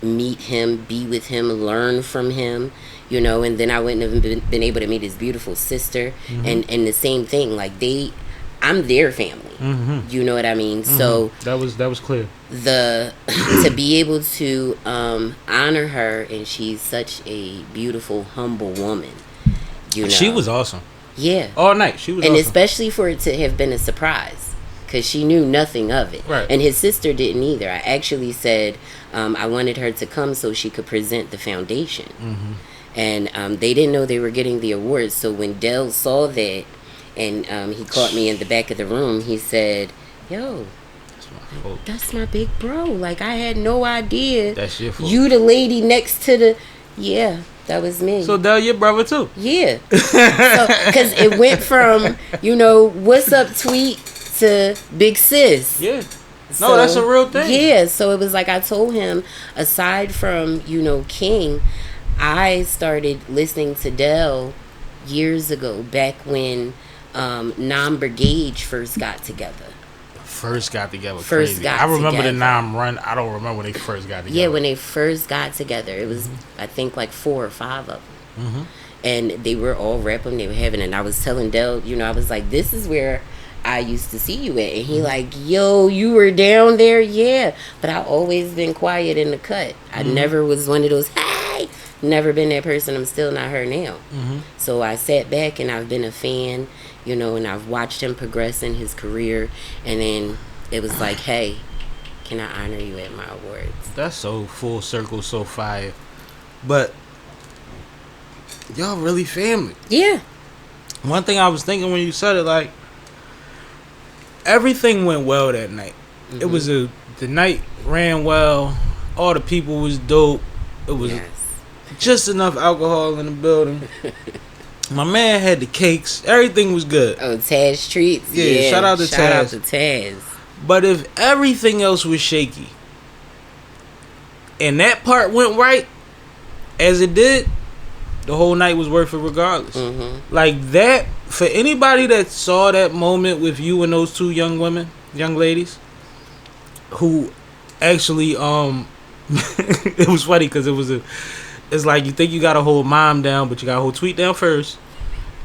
meet him, be with him, learn from him, and then I wouldn't have been able to meet his beautiful sister. And the same thing, like I'm their family. You know what I mean? So that was clear. to be able to honor her, and she's such a beautiful, humble woman. She was awesome. Yeah. All night. She was And awesome. especially for it to have been a surprise, because she knew nothing of it. Right. And his sister didn't either. I actually said I wanted her to come so she could present the foundation. And they didn't know they were getting the awards. So when Dell saw that, and he caught me in the back of the room, he said, yo, that's my big bro. Like, I had no idea. That's your fault. You the lady next to the... Yeah, that was me. So Dell, your brother too. Yeah. Because it went from, what's up tweet to big sis. Yeah. No, that's a real thing. Yeah, so it was like I told him, aside from, King, I started listening to Dell years ago, back when Nam Brigade first got together. First got together. First Crazy. got I remember together. the Nam run. I don't remember when they first got together. Yeah, when they first got together, it was, I think, like 4 or 5 of them. And they were all rapping, they were having, and I was telling Dell, I was like, this is where I used to see you at. And he like, yo, you were down there? Yeah. But I always been quiet in the cut. I never was one of those, hey, never been that person. I'm still not her now. So I sat back and I've been a fan, and I've watched him progress in his career. And then it was like, hey, can I honor you at my awards? That's so full circle, so fire. But y'all really family. Yeah. One thing I was thinking when you said it, like, everything went well that night. It was the night ran well. All the people was dope. It was just enough alcohol in the building. My man had the cakes. Everything was good. Oh, Taz Treats. Yeah, shout out to Shout out Taz. to Taz. But if everything else was shaky and that part went right as it did, the whole night was worth it regardless. Like that, for anybody that saw that moment with you and those 2 young ladies, who actually, it was funny because it's like you think you got to hold mom down, but you got to hold tweet down first.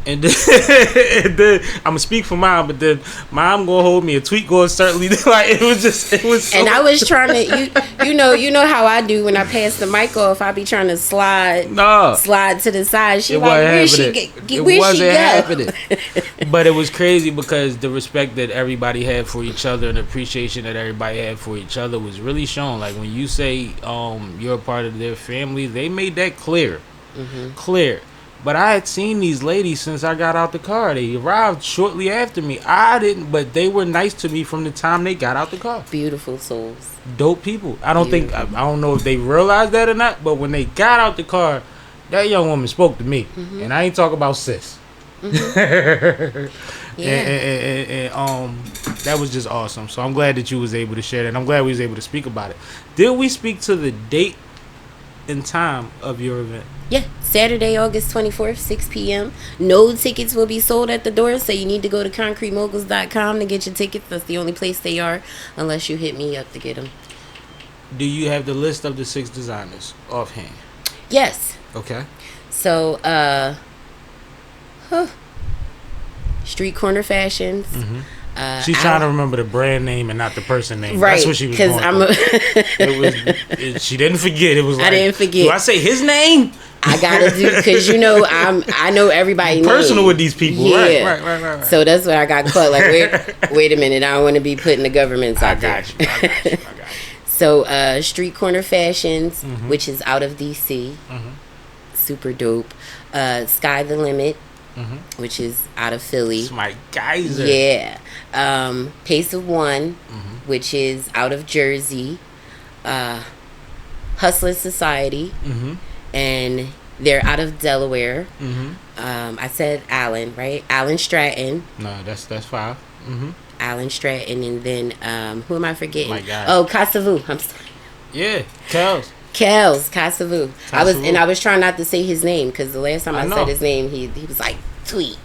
And then I'm gonna speak for mom, but then mom gonna hold me, a tweet going certainly like it was. So and I was trying to, you know how I do when I pass the mic off. I be trying to slide to the side. She it like, where she it where wasn't she go? happening. But it was crazy because the respect that everybody had for each other and the appreciation that everybody had for each other was really shown. Like when you say you're a part of their family, they made that clear. But I had seen these ladies since I got out the car. They arrived shortly after me. I didn't, but they were nice to me from the time they got out the car. Beautiful souls. Dope people. I don't know if they realized that or not, but when they got out the car, that young woman spoke to me. And I ain't talking about sis. And that was just awesome. So I'm glad that you was able to share that. And I'm glad we was able to speak about it. Did we speak to the date and time of your event? Yeah, Saturday, August 24th, 6 p.m. No tickets will be sold at the door, so you need to go to concretemoguls.com to get your tickets. That's the only place they are, unless you hit me up to get them. Do you have the list of the 6 designers offhand? Yes. Okay. So, Street Corner Fashions, She's trying to remember the brand name and not the person name. Right, That's what she was going she didn't forget. It was like, I didn't forget. Do I say his name? I gotta do, because I know everybody personal name. with these people. Yeah. Right. So that's what I got caught. Like, wait a minute, I don't want to be putting the governments out there. I got you. So Street Corner Fashions, which is out of DC, super dope. Sky the Limit, which is out of Philly. It's my geyser. Yeah. Pace of One, which is out of Jersey. Hustler Society, and they're out of Delaware. I said Allen, right? Allen Stratton. No, that's 5. Allen Stratton, and then who am I forgetting? My God. Oh, Casavu. I'm sorry. Yeah, Kels. Casavu. I was trying not to say his name, because the last time I said his name, he was like, tweet.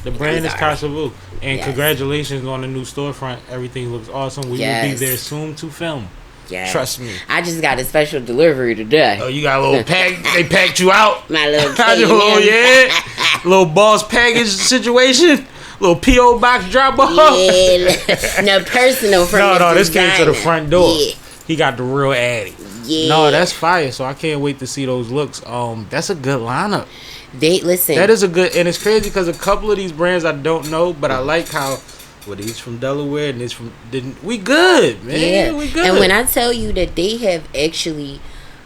The brand is Casavu. And Yes. Congratulations on the new storefront. Everything looks awesome. We will be there soon to film. Yes. Trust me. I just got a special delivery today. Oh, you got a little pack. They packed you out. My little Oh, yeah. Little boss package situation. Little P.O. box drop off. Yeah. No, personal from No, this came to the designer. front door. Yeah. He got the real Addy. Yeah. No, that's fire. So I can't wait to see those looks. That's a good lineup. Listen. That is a good, and it's crazy because a couple of these brands I don't know, but I like how, he's from Delaware and this from, we good, man. Yeah. We good. And when I tell you that they have actually,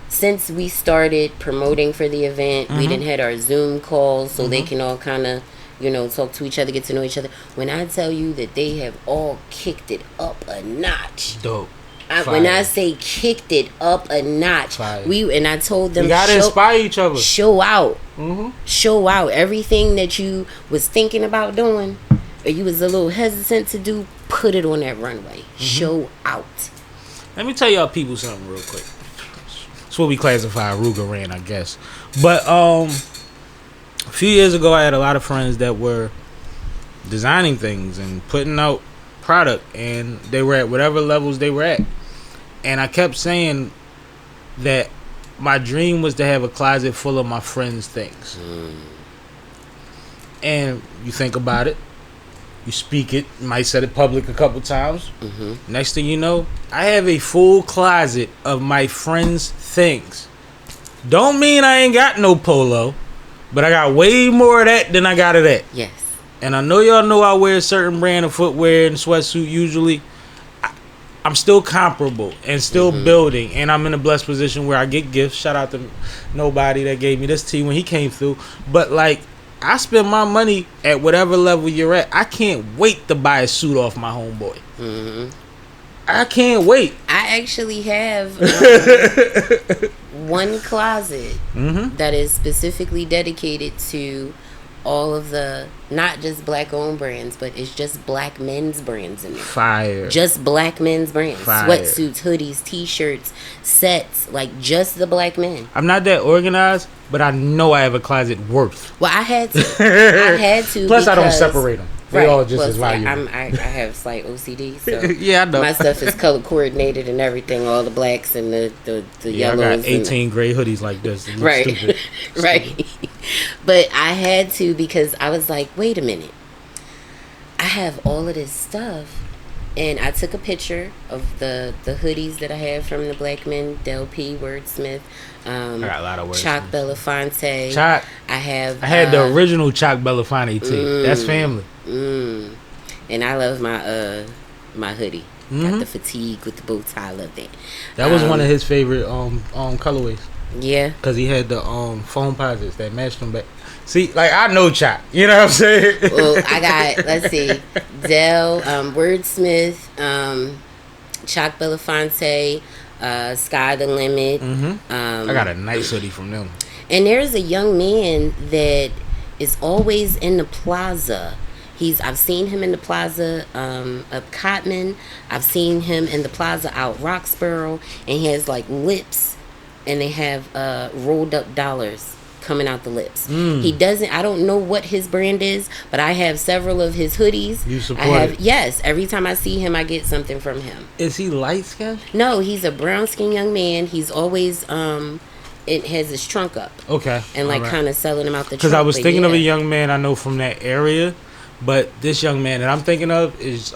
since we started promoting for the event, we didn't had our Zoom calls so they can all kind of, talk to each other, get to know each other. When I tell you that they have all kicked it up a notch. Dope. When I say kicked it up a notch, Fire. I told them, We gotta inspire each other. Show out. Show out. Everything that you was thinking about doing, or you was a little hesitant to do, put it on that runway. Show out. Let me tell y'all people something real quick. It's what we classify Ruger ran, I guess. But a few years ago, I had a lot of friends that were designing things and putting out product, and they were at whatever levels they were at. And I kept saying that my dream was to have a closet full of my friends' things. And you think about it, you speak it, you might said it public a couple times. Next thing you know, I have a full closet of my friends' things. Don't mean I ain't got no polo, but I got way more of that than I got of that. Yes. And I know y'all know I wear a certain brand of footwear and sweatsuit usually. I'm still comparable and still building, and I'm in a blessed position where I get gifts. Shout out to nobody that gave me this tee when he came through. But like, I spend my money at whatever level you're at. I can't wait to buy a suit off my homeboy. I can't wait. I actually have one closet that is specifically dedicated to all of the, not just black owned brands, but it's just black men's brands in there. Fire. Just black men's brands. Fire. Sweatsuits, hoodies, t-shirts, sets, like just the black men. I'm not that organized, but I know I have a closet worth. Well, I had to. I had to. Plus, I don't because- separate them. They Right. all just Well, as see, valuable. I have slight OCD, so Yeah, I know. my stuff is color coordinated and everything. All the blacks and the Yeah, I yellows. got 18 gray hoodies like this. It looks Right. stupid. Right. But I had to, because I was like, wait a minute. I have all of this stuff. And I took a picture of the hoodies that I have from the Black Men, DELL-P, Wordsmith. I got a lot of words. Choc Belafonte. Choc. I had the original Choc Belafonte tee. That's family. And I love my my hoodie. Got the fatigue with the bow tie. I love that. That was one of his favorite colorways. Yeah. Cause he had the foam posits that matched them back. See, like, I know Choc. You know what I'm saying? Well, I got, let's see, Dell, Wordsmith, Choc Belafonte, Sky the Limit. I got a nice hoodie from them. And there's a young man that is always in the plaza. I've seen him in the plaza up Cotman. I've seen him in the plaza out Roxborough, and he has like lips, and they have rolled up dollars coming out the lips. He doesn't, I don't know what his brand is, but I have several of his hoodies. You support it? Yes, every time I see him I get something from him. Is he light skinned? No, he's a brown skinned young man. He's always it has his trunk up. Okay. And like All right. kind of selling him out the trunk. Because I was but thinking of a yeah. young man I know from that area, But this young man that I'm thinking of is,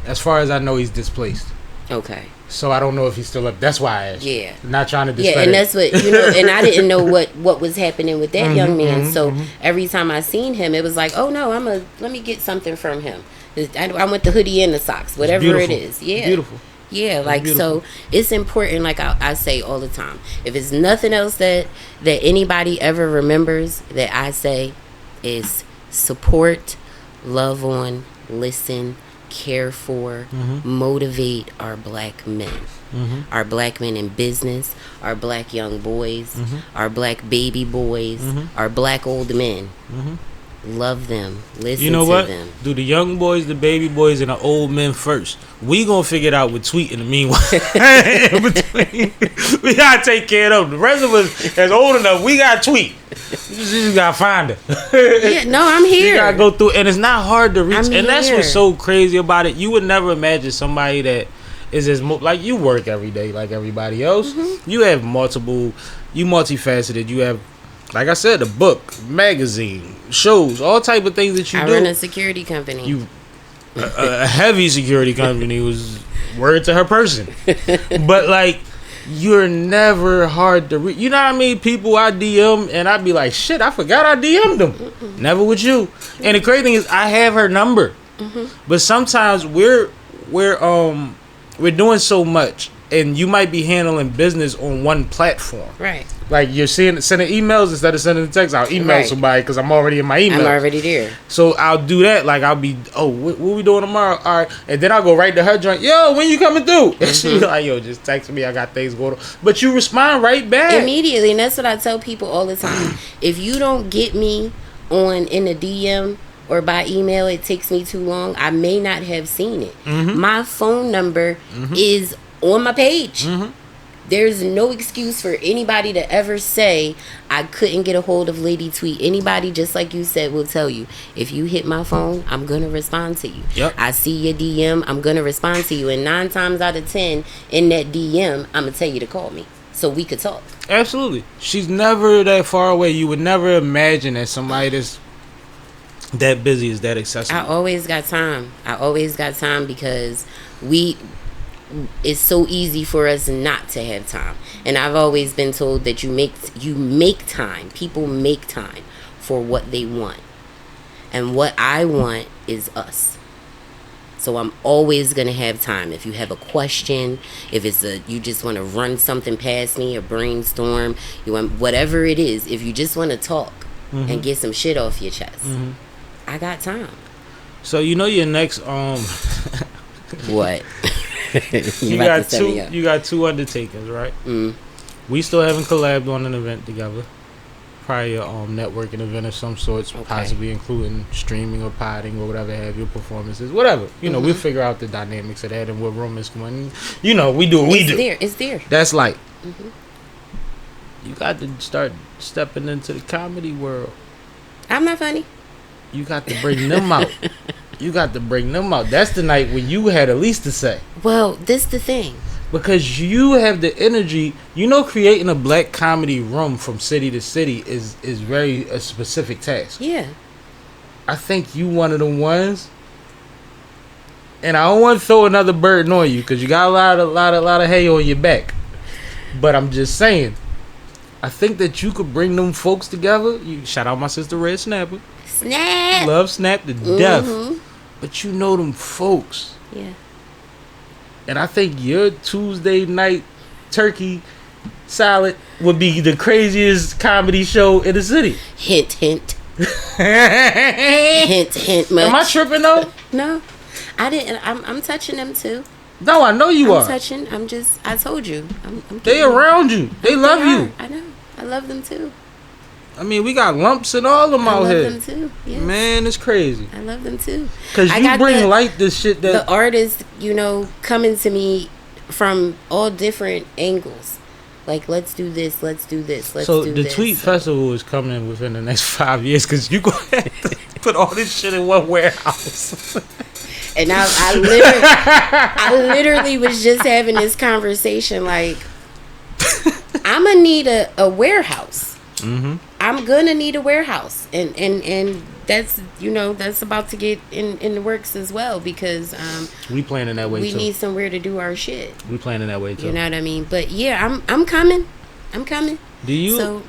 as far as I know, he's displaced. Okay. So I don't know if he's still up. That's why I asked. Yeah. Not trying to Yeah, discredit. and that's what, and I didn't know what was happening with that young man. So every time I seen him, it was like, oh no, let me get something from him. I want the hoodie and the socks, whatever it is. Yeah. Beautiful. Yeah, like, so it's important, like I say all the time. If it's nothing else that anybody ever remembers, that I say is support, love on, listen, care for, motivate our black men. Our black men in business, our black young boys, our black baby boys, our black old men. Love them. Listen You know to what? them. Do the young boys, the baby boys, and the old men first. We gonna figure it out with tweet in the meanwhile. In between, we gotta take care of them. The rest of us that's old enough, we gotta tweet. You just gotta find her. Yeah, no, I'm here. You gotta go through, and it's not hard to reach. I'm And that's here. what's so crazy about it. You would never imagine somebody that is as like you work every day, like everybody else. You have multifaceted. You have, like I said, a book, magazine, shows, all type of things that you I do. run a security company. You a heavy security company was word to her person, but like you're never hard to reach. You know what I mean? People I DM and I'd be like, shit, I forgot I DM'd them. Never with you. And the crazy thing is, I have her number, but sometimes we're doing so much, and you might be handling business on one platform. Right. Like you're sending emails instead of sending a text. I'll email Right. somebody because I'm already in my email. I'm already there. So I'll do that. Like I'll be, what we doing tomorrow? All right, and then I'll go right to her joint. Yo, when you coming through? And she be like, yo, just text me. I got things going on. But you respond right back. Immediately, and that's what I tell people all the time. If you don't get me in a DM or by email, it takes me too long. I may not have seen it. My phone number is on my page. There's no excuse for anybody to ever say I couldn't get a hold of Lady Tweet. Anybody, just like you said, will tell you, if you hit my phone, I'm gonna respond to you. Yep. I see your DM, I'm gonna respond to you, and 9 times out of 10 in that DM, I'm gonna tell you to call me so we could talk. Absolutely. She's never that far away. You would never imagine that somebody that's that busy is that accessible. I always got time. Because it's so easy for us not to have time. And I've always been told that you make time. People make time for what they want. And what I want is us. So I'm always going to have time. If you have a question, if you just want to run something past me or brainstorm, you want whatever it is, if you just want to talk and get some shit off your chest, I got time. So you know your next What? you got two undertakings, right? We still haven't collabed on an event together. Probably a networking event of some sorts, possibly including streaming or podding or whatever have your performances, whatever. You know, we'll figure out the dynamics of that and what room is going. You know, we do what we do. It's there. That's like you got to start stepping into the comedy world. I'm not funny. You got to bring them out. That's the night when you had at least to say. Well, this the thing. Because you have the energy. You know, creating a black comedy room from city to city is very a specific task. Yeah. I think you one of the ones. And I don't want to throw another burden on you because you got a lot of hay on your back. But I'm just saying, I think that you could bring them folks together. You shout out my sister Red Snapper. Snap. Love Snap to death. But you know them folks. Yeah. And I think your Tuesday night turkey salad would be the craziest comedy show in the city. Hint, hint. hint, much. Am I tripping though? No. I didn't. I'm touching them too. No, I know you I'm are. touching. I told you. I'm They kidding. around you. They love you. I know. I love them too. I mean, we got lumps and all of them I out love here. them too. Yes. Man, it's crazy. I love them too. Because I you got bring light to shit that... The artists, coming to me from all different angles. Like, let's do this, let's do this, let's do this. So the Tweet Festival is coming within the next 5 years because you go ahead and put all this shit in one warehouse. And I literally was just having this conversation like, I'm going to need a warehouse. I'm going to need a warehouse. And that's that's about to get in the works as well, because we planning that way we too. need somewhere to do our shit. We planning that way too. You know what I mean? But yeah, I'm coming. Do you? So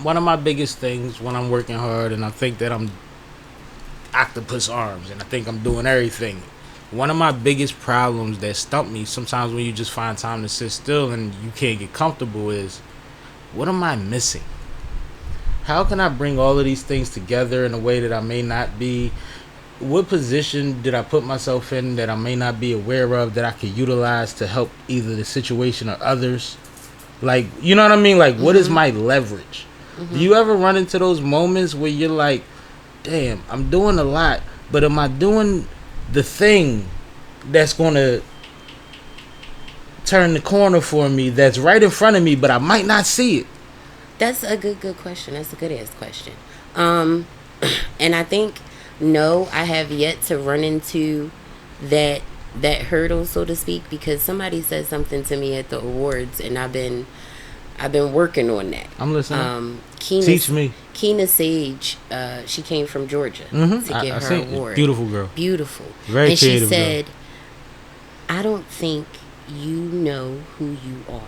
one of my biggest things when I'm working hard and I think that I'm octopus arms and I think I'm doing everything. One of my biggest problems that stump me sometimes when you just find time to sit still and you can't get comfortable is, what am I missing? How can I bring all of these things together in a way that I may not be? What position did I put myself in that I may not be aware of that I could utilize to help either the situation or others? Like, you know what I mean? Like, what is my leverage? Do you ever run into those moments where you're like, damn, I'm doing a lot, but am I doing the thing that's going to turn the corner for me that's right in front of me, but I might not see it? that's a good question. That's a good ass question. And I think, no, I have yet to run into that hurdle, so to speak, because somebody said something to me at the awards, and I've been working on that. I'm listening. Keena, Teach me. Keena Sage, she came from Georgia to get her award. Beautiful girl. Beautiful. Very and she creative said, girl. I don't think you know who you are.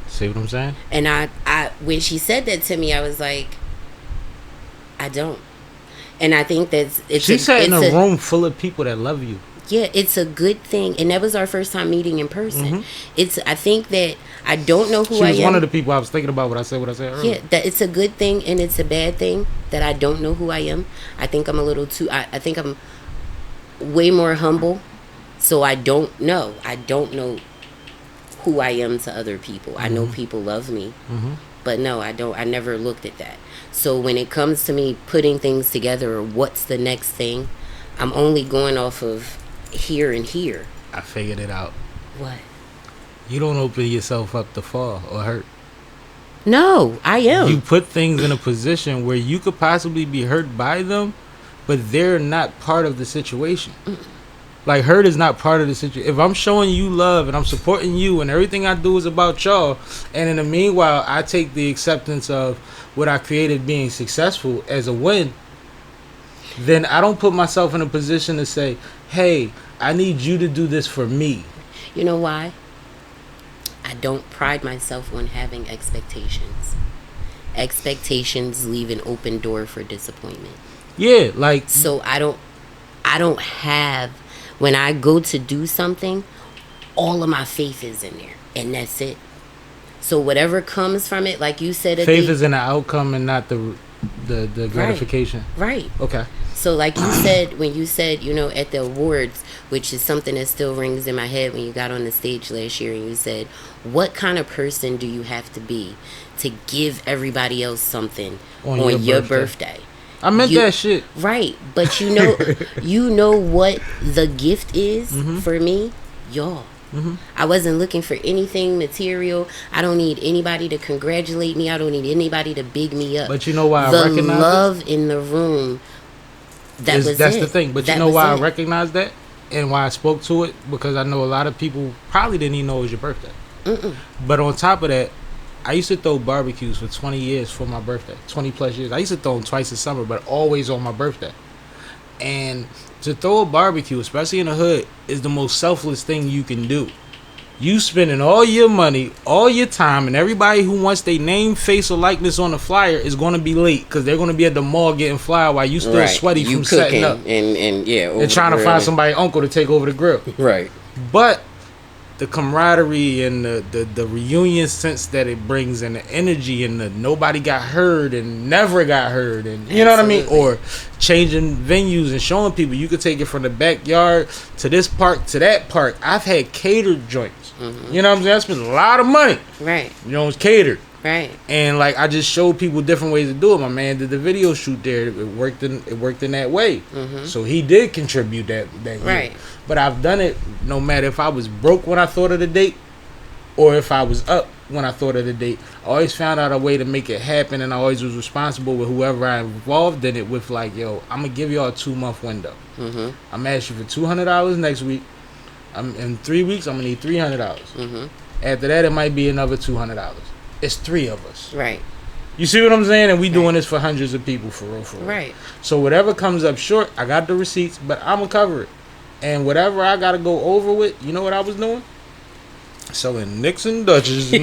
See what I'm saying? And I when she said that to me, I was like, I don't. And I think She sat in a room full of people that love you. Yeah, it's a good thing, and that was our first time meeting in person. I think that I don't know who I am. She was one of the people I was thinking about when I said what I said earlier. Yeah, that it's a good thing and it's a bad thing that I don't know who I am. I think I'm a little too. I think I'm way more humble, so I don't know. I don't know who I am to other people. I know people love me, but no, I don't. I never looked at that. So when it comes to me putting things together or what's the next thing, I'm only going off of here and here. I figured it out. What? You don't open yourself up to fall or hurt. No, I am. You put things in a position where you could possibly be hurt by them, but they're not part of the situation. Like, hurt is not part of the situation. If I'm showing you love and I'm supporting you and everything I do is about y'all, and in the meanwhile I take the acceptance of what I created being successful as a win, then I don't put myself in a position to say, hey, I need you to do this for me. You know why? I don't pride myself on having expectations. Expectations leave an open door for disappointment. Yeah, like, so I don't have, when I go to do something, all of my faith is in there, and that's it. So whatever comes from it, like you said, faith is in the outcome and not the gratification. Right. Okay. So like you said, when you said, at the awards, which is something that still rings in my head when you got on the stage last year, and you said, what kind of person do you have to be to give everybody else something on your birthday? I meant that shit. Right. But you know what the gift is for me? Y'all. I wasn't looking for anything material. I don't need anybody to congratulate me. I don't need anybody to big me up. But you know why I recognize the love in the room. That's the thing. But you know why I recognize that and why I spoke to it? Because I know a lot of people probably didn't even know it was your birthday. But on top of that, I used to throw barbecues for 20 years for my birthday. 20 plus years. I used to throw them twice a summer, but always on my birthday. And to throw a barbecue, especially in the hood, is the most selfless thing you can do. You spending all your money, all your time, and everybody who wants their name, face, or likeness on the flyer is going to be late because they're going to be at the mall getting flyer while you still sweaty from setting up and trying to find somebody's uncle to take over the grill. Right. But the camaraderie and the reunion sense that it brings, and the energy, and the nobody got heard and never got heard, and you know what I mean, or changing venues and showing people you could take it from the backyard to this park to that park. I've had catered joints. You know what I'm saying? I spent a lot of money. Right. It's catered. Right. And like, I just showed people different ways to do it. My man did the video shoot there. It worked in that way. So he did contribute that year. Right. But I've done it no matter if I was broke when I thought of the date or if I was up when I thought of the date. I always found out a way to make it happen, and I always was responsible with whoever I involved in it with, like, yo, I'm going to give y'all a 2-month window. I'm asking for $200 next week. In 3 weeks, I'm going to need $300. After that, it might be another $200. It's 3 of us. Right. You see what I'm saying? And we doing this for hundreds of people, for real, for real. Right. So whatever comes up short, I got the receipts, but I'm going to cover it. And whatever I got to go over with, you know what I was doing? Selling Nicks and Dutches. You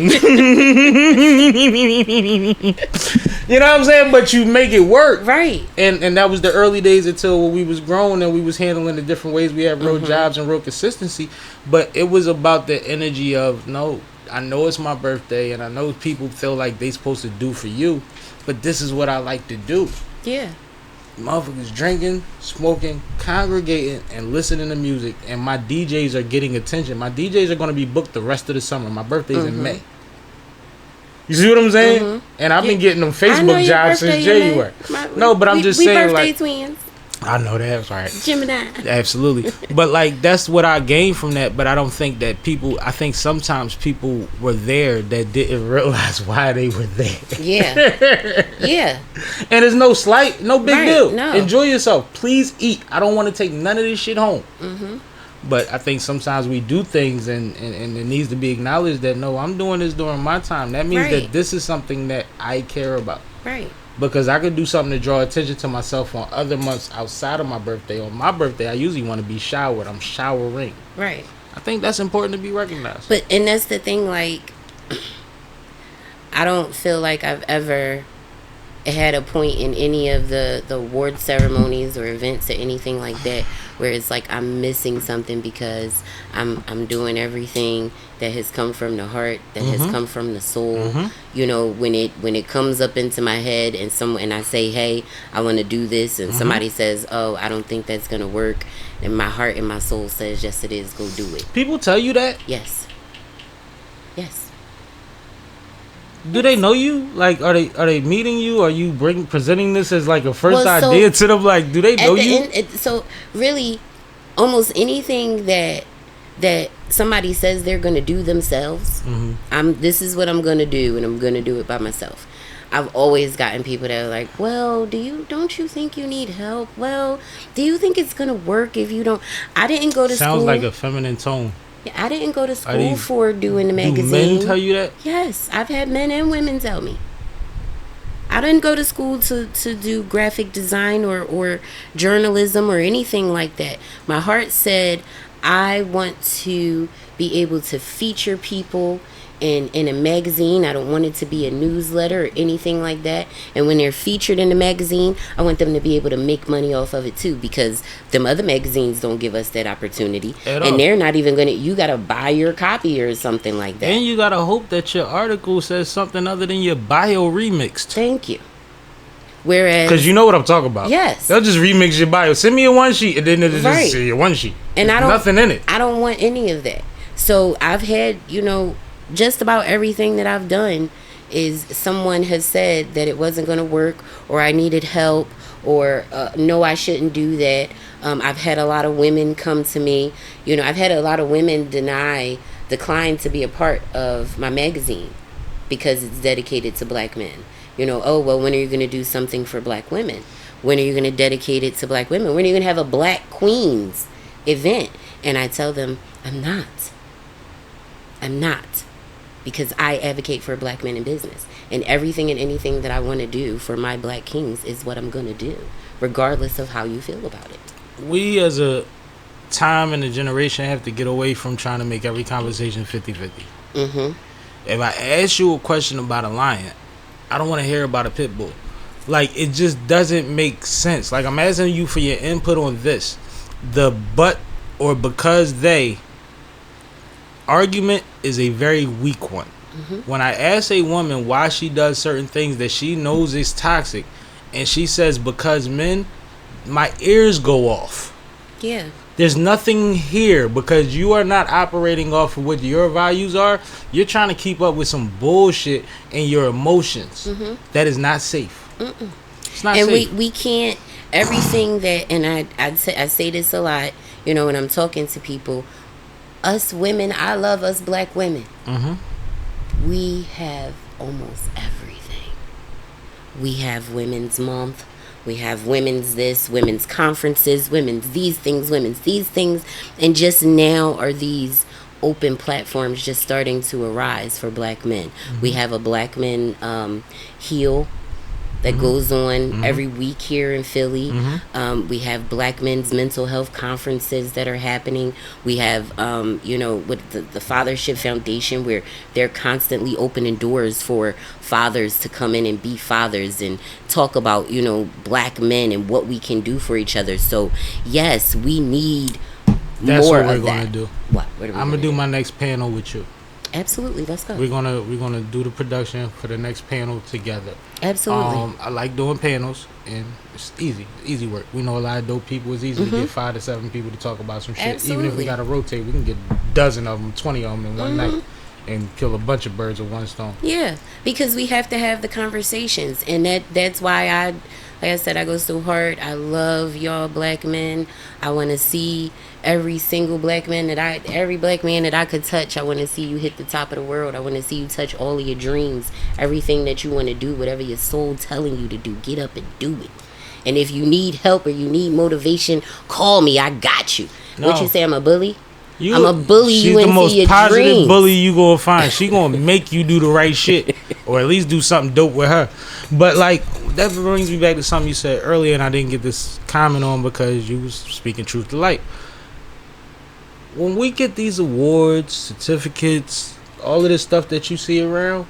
know what I'm saying? But you make it work. Right. And that was the early days until we was grown and we was handling the different ways. We had real jobs and real consistency. But it was about the energy of, no, I know it's my birthday and I know people feel like they supposed to do for you, but this is what I like to do. Yeah. Motherfuckers drinking, smoking, congregating, and listening to music. And my DJs are getting attention. My DJs are going to be booked the rest of the summer. My birthday's in May. You see what I'm saying? And I've been getting them Facebook jobs since January. No, but I'm just saying, birthday like, twins. I know that's right. Gemini. Absolutely. But like, that's what I gained from that. But I don't think that people, I think sometimes people were there that didn't realize why they were there. Yeah. Yeah. And it's no slight, no big deal. No. Enjoy yourself. Please eat. I don't want to take none of this shit home. But I think sometimes we do things and it needs to be acknowledged that, no, I'm doing this during my time. That means that this is something that I care about. Right. Because I could do something to draw attention to myself on other months outside of my birthday. On my birthday, I usually want to be showered. I'm showering. Right. I think that's important to be recognized. But, and that's the thing, like, I don't feel like I've ever had a point in any of the award ceremonies or events or anything like that where it's like I'm missing something because I'm doing everything that has come from the heart, that has come from the soul. You know, when it comes up into my head and I say, hey, I want to do this, and somebody says, oh, I don't think that's gonna work, and my heart and my soul says, yes, it is, go do it. People tell you that? Yes. Do they know you? Like, are they meeting you? Are you presenting this as like a first idea to them? Like, do they know you? So really, almost anything that somebody says they're gonna do themselves, this is what I'm gonna do, and I'm gonna do it by myself. I've always gotten people that are like, well, don't you think you need help? Well, do you think it's gonna work if you don't? I didn't go to school. Sounds like a feminine tone. Yeah, I didn't go to school for doing the magazine. Do men tell you that? Yes, I've had men and women tell me. I didn't go to school to do graphic design or journalism or anything like that. My heart said, I want to be able to feature people in a magazine. I don't want it to be a newsletter or anything like that. And when they're featured in the magazine, I want them to be able to make money off of it too, because them other magazines don't give us that opportunity. And they're not even gonna, you gotta buy your copy or something like that. And you gotta hope that your article says something other than your bio remixed. Thank you. Whereas, because you know what I'm talking about. Yes. They'll just remix your bio. Send me a one sheet, and then it'll just say your one sheet. And There's nothing in it. I don't want any of that. So I've had, just about everything that I've done is someone has said that it wasn't going to work, or I needed help, or no, I shouldn't do that. I've had a lot of women come to me. I've had a lot of women decline to be a part of my magazine because it's dedicated to black men. Oh, well, when are you going to do something for black women? When are you going to dedicate it to black women? When are you going to have a Black Queens event? And I tell them, I'm not. Because I advocate for black men in business. And everything and anything that I want to do for my black kings is what I'm going to do, regardless of how you feel about it. We as a time and a generation have to get away from trying to make every conversation 50-50. If I ask you a question about a lion, I don't want to hear about a pit bull. Like, it just doesn't make sense. Like, I'm asking you for your input on this. The but or because they argument is a very weak one. When I ask a woman why she does certain things that she knows is toxic, and she says because men, my ears go off. Yeah. There's nothing here because you are not operating off of what your values are. You're trying to keep up with some bullshit in your emotions. That is not safe. It's not safe. And we can't, everything that, and I say this a lot, when I'm talking to people, us women, I love us black women. We have almost everything. We have Women's Month. We have women's this, women's conferences, women's these things, and just now are these open platforms just starting to arise for black men. We have a black men heal that goes on every week here in Philly. We have black men's mental health conferences that are happening. We have, with the Fathership Foundation, where they're constantly opening doors for fathers to come in and be fathers and talk about, black men and what we can do for each other. So, yes, we need That's more what we're of gonna that. do. What are we I'm gonna do my next panel with you. Absolutely, let's go. We're gonna do the production for the next panel together. Absolutely. I like doing panels, and it's easy work. We know a lot of dope people. It's easy to get 5 to 7 people to talk about some shit. Absolutely. Even if we gotta rotate, we can get a dozen of them, 20 of them in one night, and kill a bunch of birds with one stone. Yeah, because we have to have the conversations, and that's why like I said, I go so hard. I love y'all black men. I want to see every single every black man that I could touch. I want to see you hit the top of the world. I want to see you touch all of your dreams, everything that you want to do, whatever your soul telling you to do. Get up and do it. And if you need help or you need motivation, call me. I got you. No. What you say? I'm a bully. I'm a bully you into your dreams. She's the most positive bully you gonna find. She gonna make you do the right shit, or at least do something dope with her. But like that brings me back to something you said earlier, and I didn't get this comment on because you was speaking truth to light. When we get these awards, certificates, all of this stuff that you see around,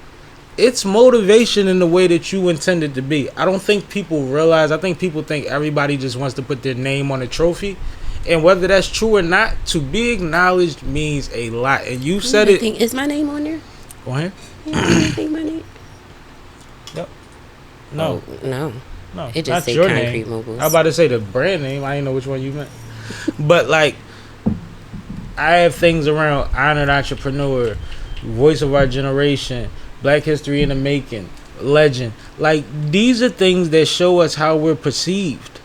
it's motivation in the way that you intended to be. I don't think people realize. I think people think everybody just wants to put their name on a trophy. And whether that's true or not, to be acknowledged means a lot. And you said it. Is my name on there? Go ahead. You think my name? Yep. No. Oh, no. No. It just not say your Concrete name. Moguls. I was about to say the brand name. I didn't know which one you meant. But like, I have things around honored entrepreneur, voice of our generation, Black History in the Making, legend. Like, these are things that show us how we're perceived.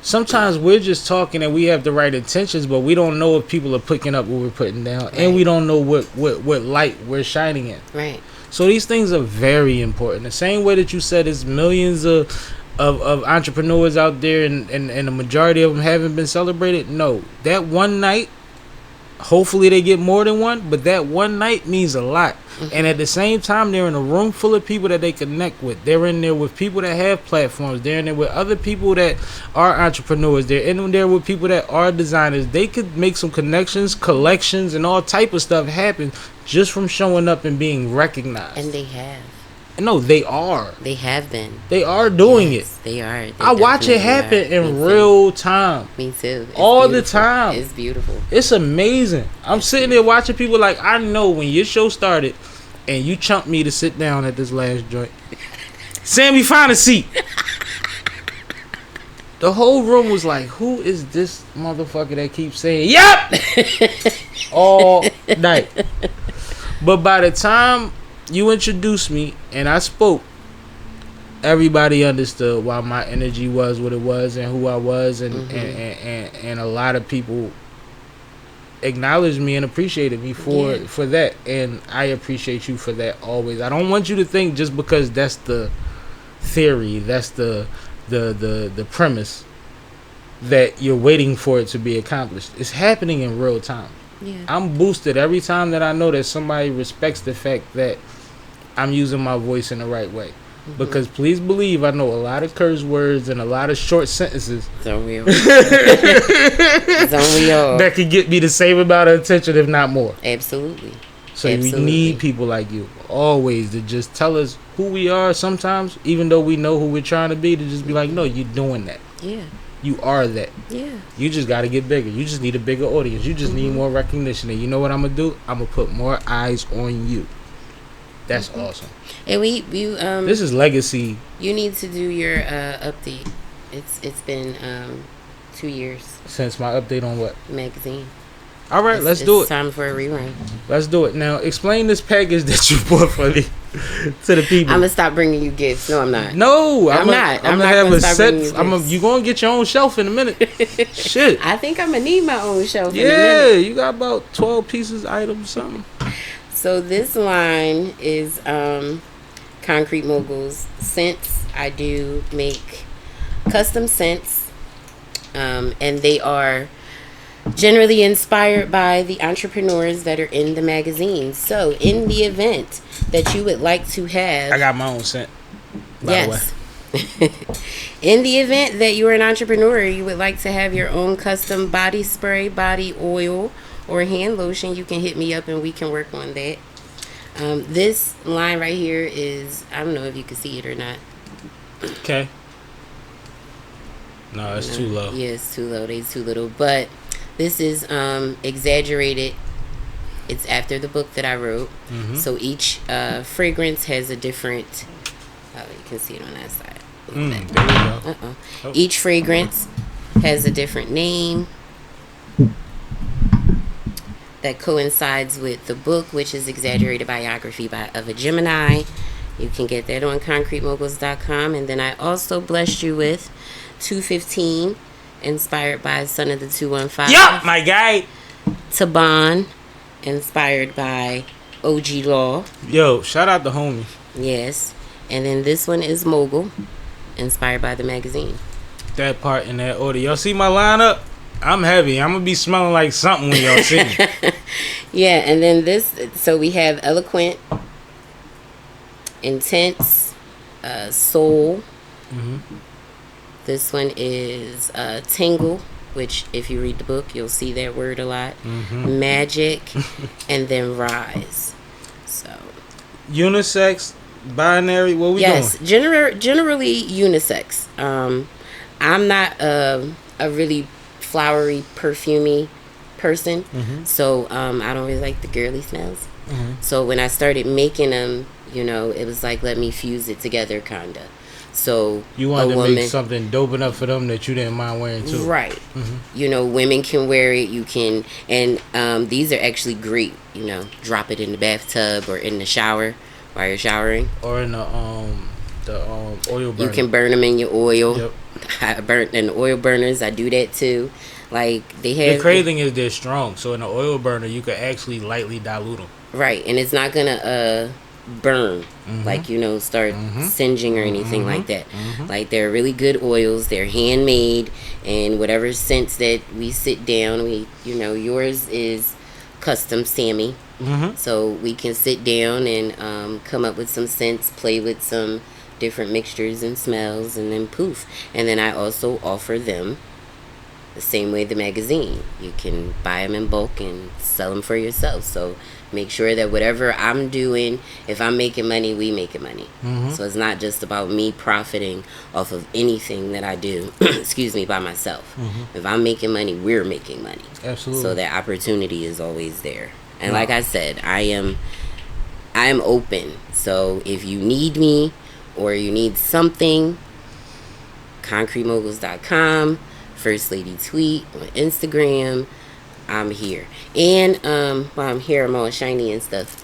Sometimes we're just talking and we have the right intentions, but we don't know if people are picking up what we're putting down, right. And we don't know what light we're shining in. Right. So these things are very important. The same way that you said there's millions of entrepreneurs out there and the majority of them haven't been celebrated. No, that one night, hopefully they get more than one, but that one night means a lot. And at the same time, they're in a room full of people that they connect with. They're in there with people that have platforms. They're in there with other people that are entrepreneurs. They're in there with people that are designers. They could make some connections, collections, and all type of stuff happen just from showing up and being recognized. And they have. No, they are. They have been. They are doing it. They are. I watch it happen in real time. Me too. It's all beautiful. The time. It's beautiful. It's amazing. I'm sitting there watching people like, I know when your show started and you chumped me to sit down at this last joint. Sammie, find a seat. The whole room was like, who is this motherfucker that keeps saying, yep! All night. But by the time you introduced me and I spoke, everybody understood why my energy was what it was and who I was, and a lot of people acknowledged me and appreciated me for that, and I appreciate you for that always. I don't want you to think just because that's the theory, that's the premise, that you're waiting for it to be accomplished. It's happening in real time. Yeah. I'm boosted every time that I know that somebody respects the fact that I'm using my voice in the right way. Because please believe, I know a lot of curse words and a lot of short sentences. Don't we all? Don't we all? That could get me the same amount of attention, if not more. Absolutely. So Absolutely. we need people like you always to just tell us who we are sometimes, even though we know who we're trying to be, to just be like, no, you're doing that. Yeah. You are that. Yeah. You just got to get bigger. You just need a bigger audience. You just need more recognition. And you know what I'm going to do? I'm going to put more eyes on you. That's awesome. And this is legacy. You need to do your update. It's been 2 years Since my update on what? magazine. All right, let's do it. It's time for a rerun. Let's do it. Now, explain this package that you bought for me to the people. I'm gonna stop bringing you gifts. No, I'm not. No, I'm not. I'm I'm gonna not have gonna a stop set. bringing you gifts. You gonna get your own shelf in a minute. Shit. I think I'm gonna need my own shelf. Yeah, in a minute. you got about 12 pieces, items, something. So this line is Concrete Moguls scents. I do make custom scents, and they are generally inspired by the entrepreneurs that are in the magazine. So, in the event that you would like to have, I got my own scent. By yes. In the event that you are an entrepreneur, you would like to have your own custom body spray, body oil, or hand lotion, you can hit me up and we can work on that. This line right here is, I don't know if you can see it or not. Okay. No, it's too low. Yeah, it's too low. It's too little. But this is exaggerated. It's after the book that I wrote. Mm-hmm. So each fragrance has a different. Oh, you can see it on that side. There we go. Oh. Each fragrance has a different name that coincides with the book, which is Exaggerated Biography of a Gemini. You can get that on concretemoguls.com. And then I also blessed you with 215, inspired by Son of the 215. Yup, my guy. Taban, inspired by OG Law. Yo, shout out the homie. Yes. And then this one is Mogul, inspired by the magazine. That part in that order. Y'all see my lineup? I'm heavy. I'm gonna be smelling like something when y'all see me. Yeah, and then this, so we have Eloquent, Intense, Soul. Mm-hmm. This one is Tingle, which if you read the book, you'll see that word a lot. Mm-hmm. Magic, and then Rise. So Unisex, binary, what we yes, doing? generally unisex. I'm not a really flowery, perfumey person, Mm-hmm. so I don't really like the girly smells. Mm-hmm. So when I started making them, you know, it was like, let me fuse it together, kinda. So You wanted to make something dope enough for them that you didn't mind wearing too. right? Mm-hmm. You know, women can wear it. You can, and these are actually great. You know, drop it in the bathtub or in the shower while you're showering. Or in the oil burner. You can burn them in your oil. Yep. I burnt in the oil burners. I do that too. Like they have. The crazy thing is they're strong, so in an oil burner you could actually lightly dilute them. Right, and it's not gonna burn, Mm-hmm. like, you know, start singeing or anything like that. Mm-hmm. Like, they're really good oils. They're handmade, and whatever scents that we sit down, you know, yours is custom Sammie. Mm-hmm. So we can sit down and come up with some scents, play with some different mixtures and smells, and then poof. And then I also offer them the same way the magazine. You can buy them in bulk and sell them for yourself. So make sure that whatever I'm doing, if I'm making money, we making money. Mm-hmm. So it's not just about me profiting off of anything that I do, excuse me, by myself. Mm-hmm. If I'm making money, we're making money. Absolutely. So that opportunity is always there. And like I said, I am open. So if you need me or you need something, concretemoguls.com, First Lady Tweet on Instagram, I'm here. And while I'm here, I'm all shiny and stuff.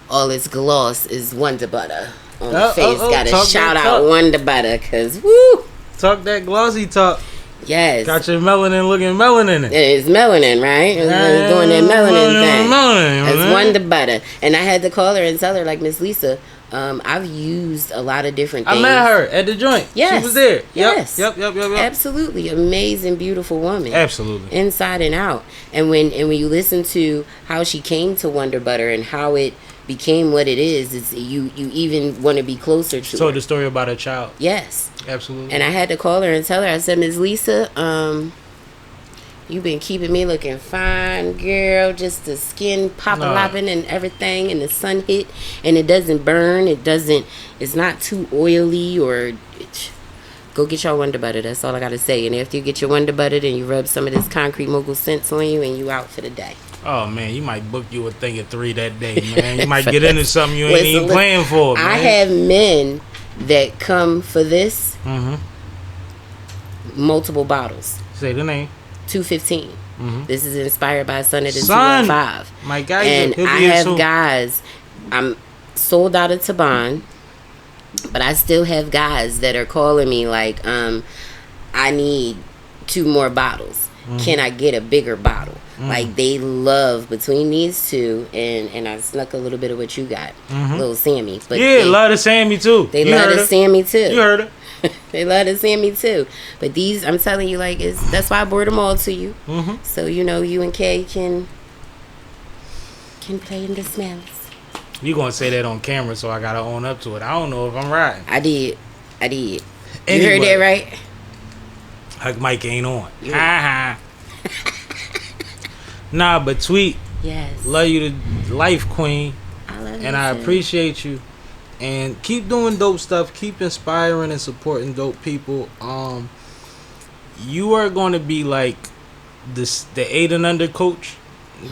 All this gloss is Wonder Butter on the face. Gotta shout out Wonder Butter, cause woo! Talk that glossy talk. Yes. Got your melanin looking melanin. It's melanin, right? It's doing that melanin thing. It's Wonder Butter. And I had to call her and tell her, like, Miss Lisa, I've used a lot of different things. I met her at the joint. Yes. She was there. Yes. Yep. Absolutely. Amazing, beautiful woman. Absolutely. Inside and out. And when you listen to how she came to Wonder Butter and how it became what it is, it's, you even want to be closer to Told her. the story about her child. Yes. Absolutely. And I had to call her and tell her, I said, Miss Lisa, you've been keeping me looking fine, girl. Just the skin popping and everything, and the sun hit, and it doesn't burn. It's not too oily or. Go get your Wonder Butter. That's all I gotta say. And after you get your Wonder Butter, then you rub some of this Concrete Mogul scents on you, and you out for the day. Oh man, you might book you a thing at 3 that day, man. You might get into something you ain't Listen, even playing for, man. I have men that come for this. Mm-hmm. Multiple bottles. Say the name. 215. Mm-hmm. This is inspired by Son of the Son! 215. My guy, And he'll be I here have soon. guys. I'm sold out of Taban, but I still have guys that are calling me like, I need 2 more bottles. Can I get a bigger bottle? Like, they love between these two, and I snuck a little bit of what you got, little Sammie. But Yeah, love the Sammie too. They You love heard the her? Sammie too. You heard her. They love to Sammie too. But these, I'm telling you, like, that's why I brought them all to you. Mm-hmm. So, you know, you and Kay can play in the smells. You gonna say that on camera, so I gotta own up to it. I don't know if I'm right. I did. Anyway. You heard that right? Like Mike ain't on. Yeah. Nah, but Tweet, Yes. love you to life, queen. I love you And I too. appreciate you. And keep doing dope stuff. Keep inspiring and supporting dope people. You are going to be like the 8 and under coach,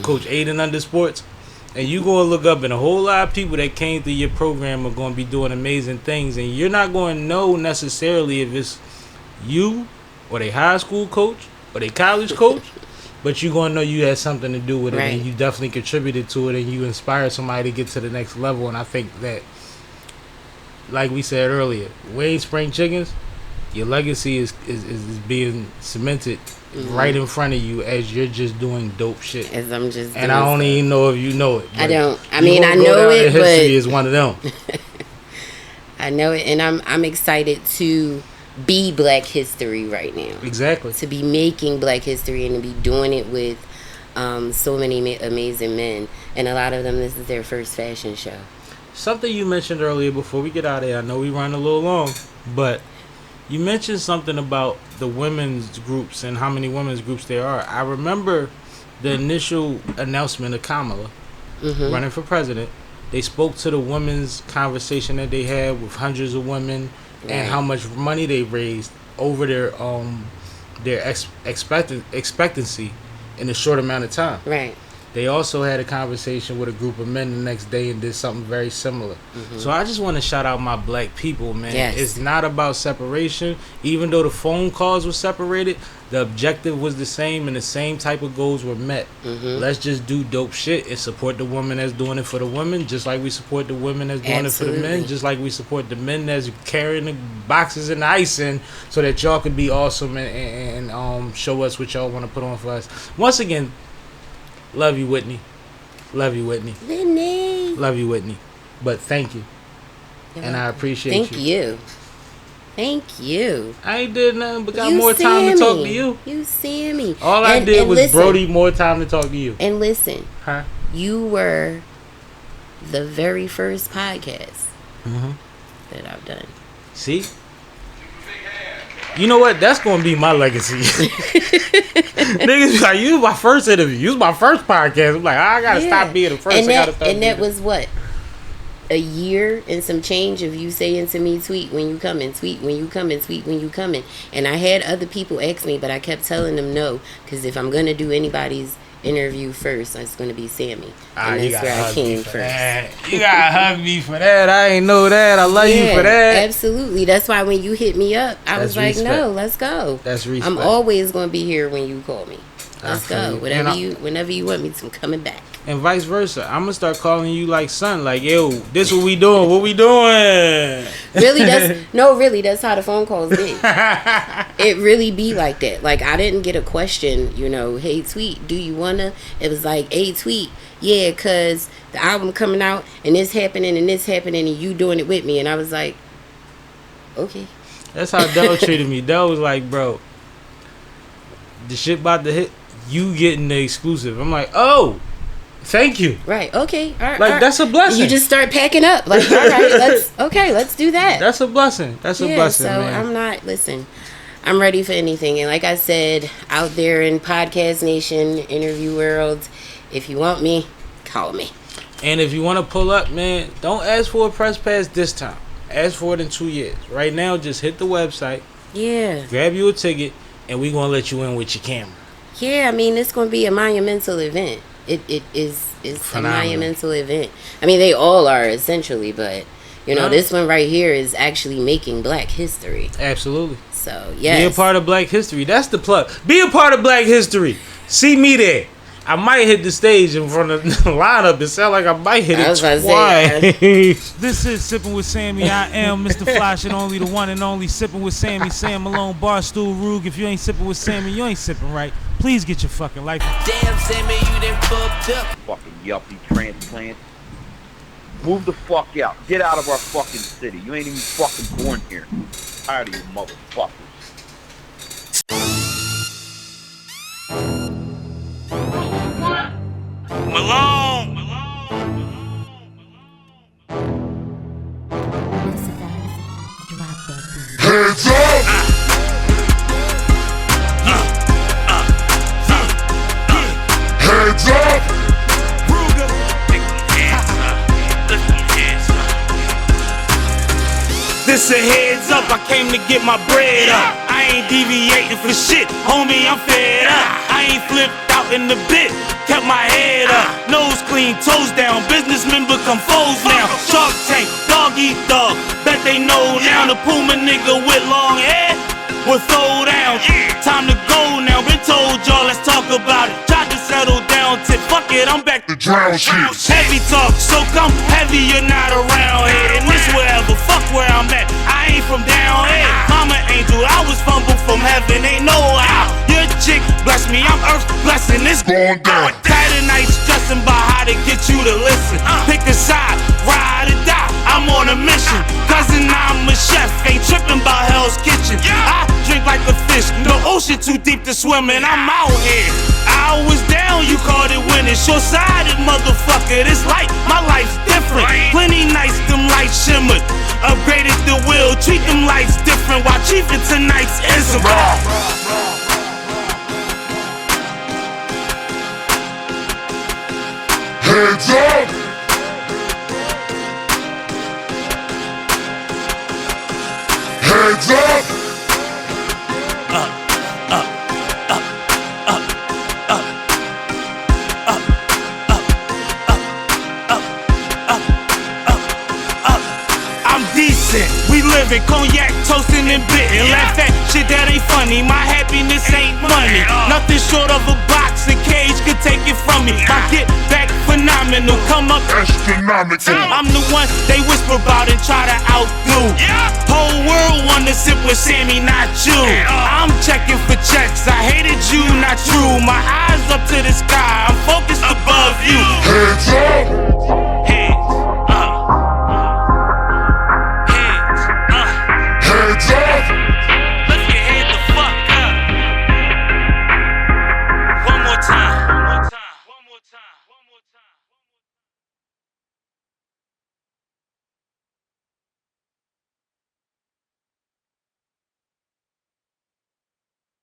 Coach 8 and under sports. And you going to look up, and a whole lot of people that came through your program are going to be doing amazing things. And you're not going to know necessarily if it's you or they high school coach or they college coach. But you're going to know you had something to do with it. Right. And you definitely contributed to it. And you inspired somebody to get to the next level. And I think that, like we said earlier, we ain't spring chickens. Your legacy is being cemented right in front of you as you're just doing dope shit. As I'm just And I don't even know if you know it. I don't. I you mean, gonna I go know down in it, history but is one of them. I know it, and I'm excited to be Black History right now. Exactly. To be making Black History and to be doing it with so many amazing men, and a lot of them, this is their first fashion show. Something you mentioned earlier before we get out of here, I know we run a little long, but you mentioned something about the women's groups and how many women's groups there are. I remember the initial announcement of Kamala running for president. They spoke to the women's conversation that they had with hundreds of women and how much money they raised over their expectancy in a short amount of time. Right. They also had a conversation with a group of men the next day and did something very similar. So I just want to shout out my black people, man. Yes. It's not about separation. Even though the phone calls were separated, the objective was the same and the same type of goals were met. Let's just do dope shit and support the woman that's doing it for the women, just like we support the women that's doing it for the men, Absolutely. just like we support the men that's carrying the boxes and the ice in so that y'all can be awesome and show us what y'all want to put on for us. Once again, love you, Whitney. Love you, Whitney. Whitney. Love you, Whitney. But thank you. And I appreciate Thank you. Thank you. I ain't did nothing but got You more time to talk to Sammie. you. You Sammie. All I And- did and was listen, Brody more time to talk to you. And listen, Huh? you were the very first podcast that I've done. See? You know what? That's going to be my legacy. Niggas be like, you was my first interview. You was my first podcast. I'm like, I got to stop being the first. And I gotta stop that being was what? A year and some change of you saying to me, tweet when you coming, tweet when you coming, tweet when you coming. And I had other people ask me, but I kept telling them no, because if I'm going to do anybody's interview first, it's going to be Sammie. And you that's gotta where I hug me came for first. that. You gotta hug me for that. I ain't know that. I love you for that. Absolutely. That's why when you hit me up, I was That's like, no, respect. let's go. That's respect. I'm always going to be here when you call me. Let's feel go. you. And Whenever you want me to, I'm coming back. And vice versa. I'm gonna start calling you like son. Like, yo, this what we doing. What we doing? Really, that's how the phone calls be. It really be like that. Like, I didn't get a question, hey, tweet, do you wanna? It was like, hey, tweet, yeah, cause the album coming out and this happening and you doing it with me. And I was like, okay. That's how Dell treated me. Dell was like, bro, the shit about to hit. You getting the exclusive. I'm like, oh, thank you. Right. Okay. All right. Like, that's a blessing. You just start packing up. Like, all right, let's do that. That's a blessing. That's a blessing, so man. I'm ready for anything. And like I said, out there in Podcast Nation, interview world, if you want me, call me. And if you want to pull up, man, don't ask for a press pass this time. Ask for it in 2 years. Right now, just hit the website. Yeah. Grab you a ticket, and we're going to let you in with your camera. Yeah, I mean, it's going to be a monumental event. It is Phenomenal. a monumental event. I mean, they all are essentially, but this one right here is actually making Black history. Absolutely. So yes, Be a part of Black history. That's the plug. Be a part of Black history. See me there. I might hit the stage in front of the lineup. It sound like I might hit I was about it to say, twice. This is Sipping with Sammie. I am Mr. Flash and only the one and only Sipping with Sammie. Sam Malone, Barstool, Rug. If you ain't sipping with Sammie, you ain't sipping right. Please get your fucking life. Damn, Sammie, you done fucked up. Fucking yuppie transplant. Move the fuck out. Get out of our fucking city. You ain't even fucking born here. tired of you motherfuckers. Malone. Hands up! Hands up! This a heads up, I came to get my bread up. I ain't deviating for shit, homie, I'm fed up. I ain't flipped out in the bit, kept my head up. Nose clean, toes down, businessmen become foes now. Shark Tank, dog eat dog, bet they know now. The Puma nigga with long hair will throw down. Time to go now, been told y'all, let's talk about it. Tried to settle down, tip, fuck it, I'm back to Drown shit. heavy talk, so come heavy, you're not around here. And this wherever, fuck where I'm at, I ain't from down here. Mama angel, I was fumbled from heaven, ain't no how. Your chick bless me, I'm earth's blessing, it's Going down. tired of night stressing about how to get you to listen. Pick a side, ride or die, I'm on a mission. Cousin, I'm a chef, ain't tripping about Hell's Kitchen. I drink like a fish, the ocean too deep to swim in, I'm out here. I was down, you called it winning. Short-sighted motherfucker, this life, my life's different. Plenty nights, them lights shimmered. Upgraded the wheel, treat them lights different. While chiefing tonight's ism. Hands up! Hands up! I'm decent, we living, cognac, toasting and bitten. Laugh at shit that ain't funny, my happiness ain't money. Nothing short of a box and cage could take it from me. My get back phenomenal, come up Astronomical. I'm the one they whisper about and try to outdo. Whole world wanna sip with Sammie, not you. I'm checking for checks, I hated you, not true. My eyes up to the sky,